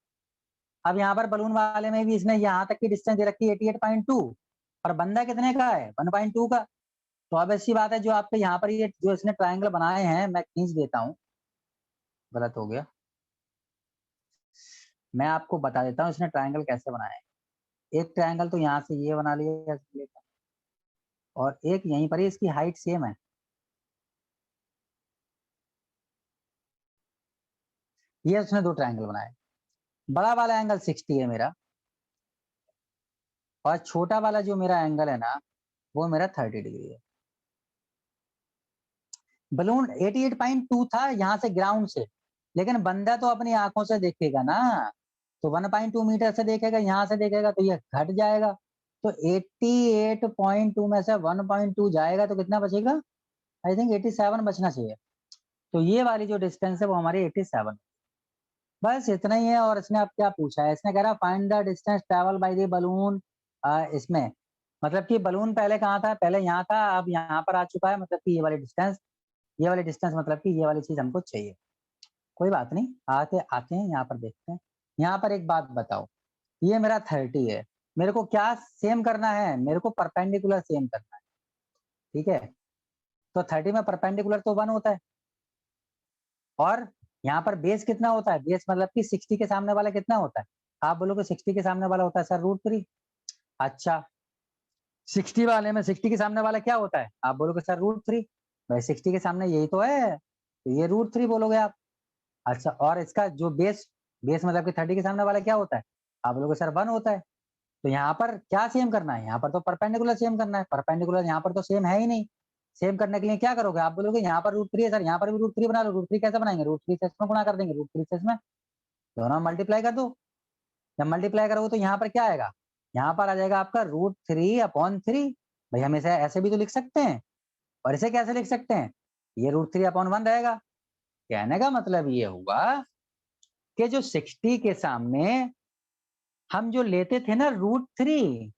अब यहाँ पर बलून वाले में भी इसने यहाँ तक की डिस्टेंस दे रखी है 88.2, और बंदा कितने का है 1.2 का। तो अब ऐसी बात है, जो आपके यहाँ पर ये जो इसने ट्रायंगल बनाए हैं, मैं खींच देता हूँ, गलत हो गया, मैं आपको बता देता हूँ इसने ट्रायंगल कैसे बनाए हैं। एक ट्रायंगल तो यहाँ से ये बना लिया, और एक यहीं पर ही, इसकी हाइट सेम है। ये उसने 2 ट्रायंगल बनाए, बड़ा वाला एंगल 60 है मेरा, और छोटा वाला जो मेरा एंगल है ना, वो मेरा 30 डिग्री है। बलून 88.2 था यहाँ से ग्राउंड से, लेकिन बंदा तो अपनी आंखों से देखेगा ना, तो 1.2 मीटर से देखेगा, यहाँ से देखेगा, तो ये घट जाएगा। तो 88.2 में से 1.2 जाएगा तो कितना बचेगा, आई थिंक 87 बचना चाहिए। तो ये वाली जो डिस्टेंस है वो हमारी 87, बस इतना ही है। और इसने अब क्या पूछा है, इसने कह रहा find the distance travel by the balloon. इसमें मतलब कि बलून पहले कहाँ था, पहले यहाँ था, अब यहाँ पर आ चुका है, मतलब कि ये वाली डिस्टेंस, ये वाली डिस्टेंस, मतलब कि ये वाली चीज हमको चाहिए। कोई बात नहीं, आते आते हैं यहाँ पर देखते हैं। यहाँ पर एक बात बताओ, ये मेरा 30 है, मेरे को क्या सेम करना है, मेरे को परपेंडिकुलर सेम करना है, ठीक है। तो 30 में परपेंडिकुलर तो 1 होता है, और यहाँ पर बेस कितना होता है, बेस मतलब कि 60 के सामने वाला कितना होता है, आप बोलोगे 60 के सामने वाला होता है सर √3। अच्छा, 60 वाले में 60 के सामने वाला क्या होता है, आप बोलोगे सर √3। भाई 60 के सामने यही तो है, तो ये √3 बोलोगे आप। अच्छा, और इसका जो बेस, बेस मतलब कि 30 के सामने वाला क्या होता है, आप बोलोगे सर 1 होता है। तो यहाँ पर क्या सेम करना है, यहाँ पर तो परपेंडिकुलर सेम करना है, परपेंडिकुलर यहाँ पर तो सेम है ही नहीं। सेम करने के लिए क्या करोगे, आप बोलोगे यहाँ पर √3 है सर, यहाँ पर भी √3 बना लो। √3 कैसे बनाएंगे, √3 से इसमें गुणा कर देंगे, √3 से इसमें, दोनों मल्टीप्लाई कर दो। जब मल्टीप्लाई करोगे तो यहाँ पर क्या आएगा, यहाँ पर आ जाएगा आपका √3/3। भाई हम इसे ऐसे भी तो लिख सकते हैं, और इसे कैसे लिख सकते हैं, ये √3/1 रहेगा। कहने का मतलब ये हुआ कि जो 60 के सामने हम जो लेते थे ना √3,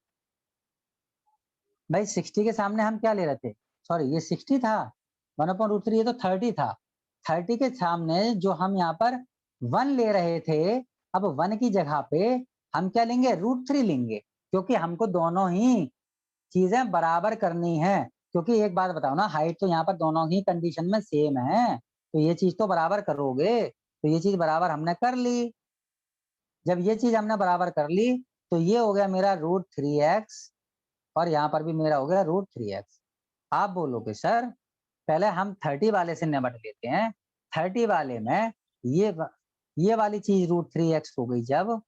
भाई 60 के सामने हम क्या ले रहे थे, सॉरी ये 60 था, 1/√3 ये तो 30 था। 30 के सामने जो हम यहाँ पर 1 ले रहे थे, अब 1 की जगह पे हम क्या लेंगे, √3 लेंगे, क्योंकि हमको दोनों ही चीजें बराबर करनी है। क्योंकि एक बात बताओ ना, हाइट तो यहाँ पर दोनों ही कंडीशन में सेम है, तो ये चीज तो बराबर करोगे, तो ये चीज बराबर हमने कर ली। जब ये चीज हमने बराबर कर ली तो ये हो गया मेरा √3x और यहाँ पर भी मेरा हो गया √3x। आप बोलोगे सर पहले हम 30 वाले से निपट लेते हैं। 30 वाले में ये वाली चीज √3x हो गई जब,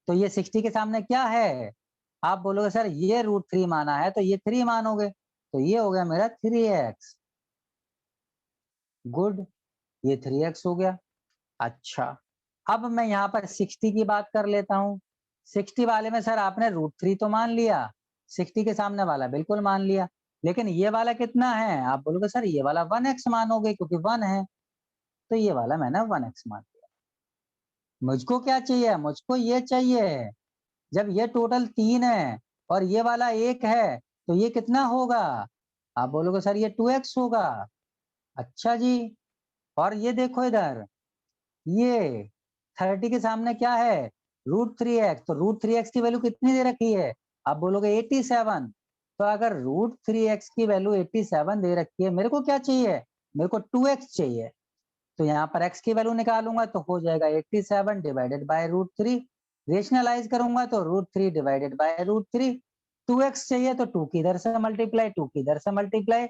तो ये 60 के सामने क्या है, आप बोलोगे सर ये √3 माना है तो ये 3 मानोगे, तो ये हो गया मेरा 3x। गुड, ये 3x हो गया। अच्छा, अब मैं यहाँ पर 60 की बात कर लेता हूँ। 60 वाले में सर आपने √3 तो मान लिया, 60 के सामने वाला बिल्कुल मान लिया, लेकिन ये वाला कितना है, आप बोलोगे सर ये वाला 1x मानोगे क्योंकि 1 है, तो ये वाला मैंने 1x मान लिया। मुझको क्या चाहिए, मुझको ये चाहिए जब ये टोटल 3 है और ये वाला 1 है तो ये कितना होगा, आप बोलोगे सर ये 2x होगा। अच्छा जी, और ये देखो इधर, ये 30 के सामने क्या है, √3x, तो √3x की वैल्यू कितनी दे रखी है, आप बोलोगे 87। तो अगर √3x की वैल्यू 87 दे रखी है, मेरे को क्या चाहिए, मेरे को 2x चाहिए, तो यहाँ पर x की वैल्यू निकालूंगा तो हो जाएगा 87 डिवाइडेड बाय √3, रेशनलाइज करूंगा तो √3 डिवाइडेड बाय √3, 2x चाहिए तो 2 की इधर से मल्टीप्लाई, 2 की इधर से मल्टीप्लाई,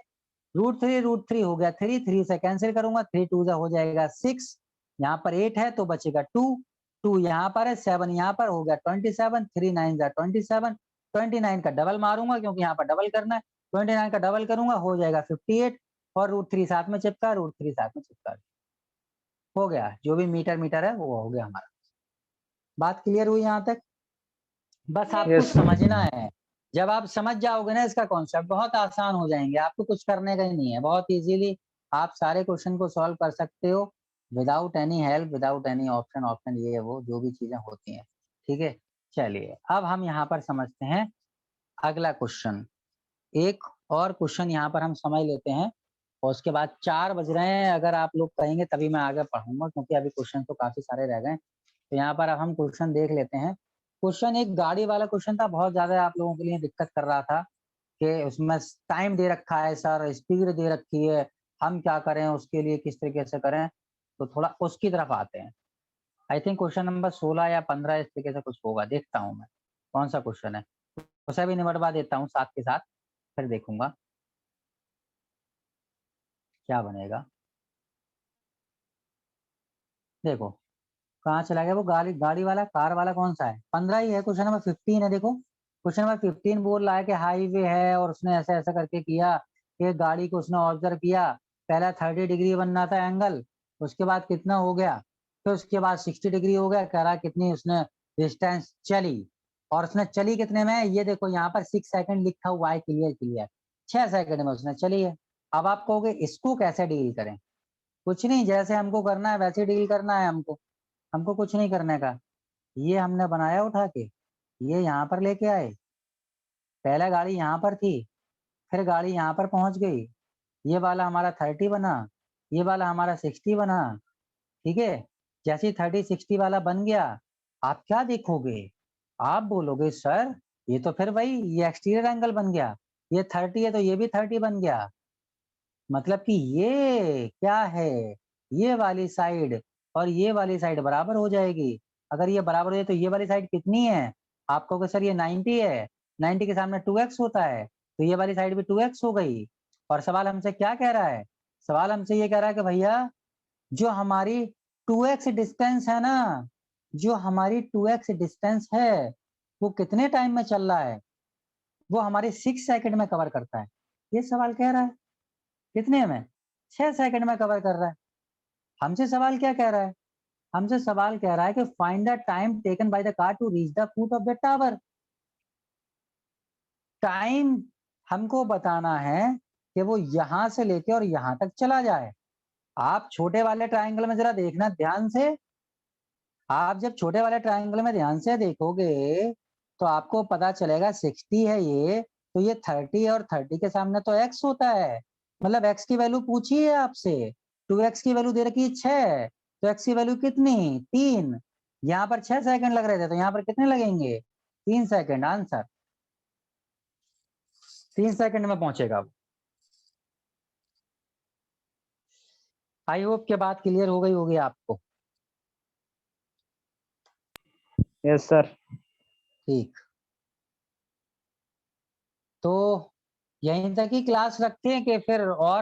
√3 हो गया 3, 3 से कैंसिल करूंगा, 3 2 हो जाएगा 6, यहाँ पर 8 है तो बचेगा 2, 2 यहाँ पर है, 7 यहाँ पर हो गया 27, 3 9 27, 29 का डबल मारूंगा क्योंकि यहाँ पर डबल करना है, 29 का डबल करूंगा हो जाएगा 58, और √3 साथ में चिपका, √3 साथ में चिपका, हो गया, जो भी मीटर मीटर है वो हो गया हमारा। बात क्लियर हुई यहाँ तक, बस आपको Yes, sir. समझना है। जब आप समझ जाओगे ना इसका कॉन्सेप्ट, बहुत आसान हो जाएंगे, आपको कुछ करने का ही नहीं है, बहुत इजीली आप सारे क्वेश्चन को सॉल्व कर सकते हो without any help, without any option ये वो जो भी चीजें होती हैं। ठीक है, चलिए अब हम यहाँ पर समझते हैं अगला क्वेश्चन। एक और क्वेश्चन यहाँ पर हम समझ लेते हैं और उसके बाद 4 बज रहे हैं, अगर आप लोग कहेंगे तभी मैं आगे पढ़ूंगा, क्योंकि अभी क्वेश्चन तो काफी सारे रह गए। तो यहाँ पर अब हम क्वेश्चन देख लेते हैं। क्वेश्चन एक गाड़ी वाला क्वेश्चन था, बहुत ज्यादा आप लोगों के लिए दिक्कत कर रहा था कि उसमें टाइम दे रखा है सर, स्पीड दे रखी है, हम क्या करें उसके लिए, किस तरीके से करें, तो थोड़ा उसकी तरफ आते हैं। आई थिंक क्वेश्चन नंबर 16 या 15 इस तरीके से कुछ होगा, देखता हूँ मैं कौन सा क्वेश्चन है, उसे भी निमटवा देता हूँ साथ के साथ, फिर देखूंगा क्या बनेगा। देखो कहाँ चला गया वो गाड़ी, गाड़ी वाला कार वाला कौन सा है, 15 ही है, क्वेश्चन नंबर 15 है। देखो क्वेश्चन नंबर 15 बोल रहा है कि हाईवे है और उसने ऐसा ऐसा करके किया, एक गाड़ी को उसने ऑब्जर्व किया, पहला 30 डिग्री बनना था एंगल, उसके बाद कितना हो गया, फिर उसके बाद 60 डिग्री हो गया, कह रहा कितनी उसने डिस्टेंस चली, और उसने चली कितने में, ये देखो यहाँ पर 6 सेकंड लिखा हुआ है, क्लियर क्लियर 6 सेकंड में उसने चली है। अब आप कहोगे इसको कैसे डील करें, कुछ नहीं, जैसे हमको करना है वैसे डील करना है हमको, हमको कुछ नहीं करने का। ये हमने बनाया उठा के, ये यहाँ पर लेके आए, पहला गाड़ी यहाँ पर थी, फिर गाड़ी यहाँ पर पहुंच गई, ये वाला हमारा 30 बना, ये वाला हमारा 60 बना। ठीक है, जैसे 30 60 वाला बन गया, आप क्या देखोगे, आप बोलोगे सर ये तो फिर भाई ये एक्सटीरियर एंगल बन गया, ये 30 है तो ये भी 30 बन गया, मतलब कि ये क्या है, ये वाली साइड और ये वाली साइड बराबर हो जाएगी। अगर ये बराबर हो जाए तो ये वाली साइड कितनी है, आप कहोगे सर ये 90 है, 90 के सामने 2x होता है, तो ये वाली साइड भी 2x हो गई। और सवाल हमसे क्या कह रहा है, सवाल हमसे ये कह रहा है कि भैया जो हमारी 2x डिस्टेंस है ना, जो हमारी 2x डिस्टेंस है वो कितने टाइम में चल रहा है, वो हमारे 6 सेकंड में कवर करता है। ये सवाल कह रहा है, कितने में, 6 सेकंड में कवर कर रहा है। हमसे सवाल क्या कह रहा है, हमसे सवाल कह रहा है कि find the time taken by the car to reach the foot of the tower. Time हमको बताना है कि वो यहां से लेके और यहां तक चला जाए। आप छोटे वाले ट्रायंगल में जरा देखना ध्यान से, आप जब छोटे वाले ट्रायंगल में ध्यान से देखोगे तो आपको पता चलेगा 60 है ये, तो ये 30 और 30 के सामने तो x होता है, मतलब x की वैल्यू पूछी है आपसे, 2x की वैल्यू दे रखी है 6, तो x की वैल्यू कितनी 3, यहाँ पर 6 सेकंड लग रहे थे तो यहाँ पर कितने लगेंगे 3 सेकंड, आंसर 3 सेकंड में पहुंचेगा वो। आई होप के बात क्लियर हो गई होगी आपको। Yes sir. ठीक, तो यहीं तक ही क्लास रखते हैं कि फिर और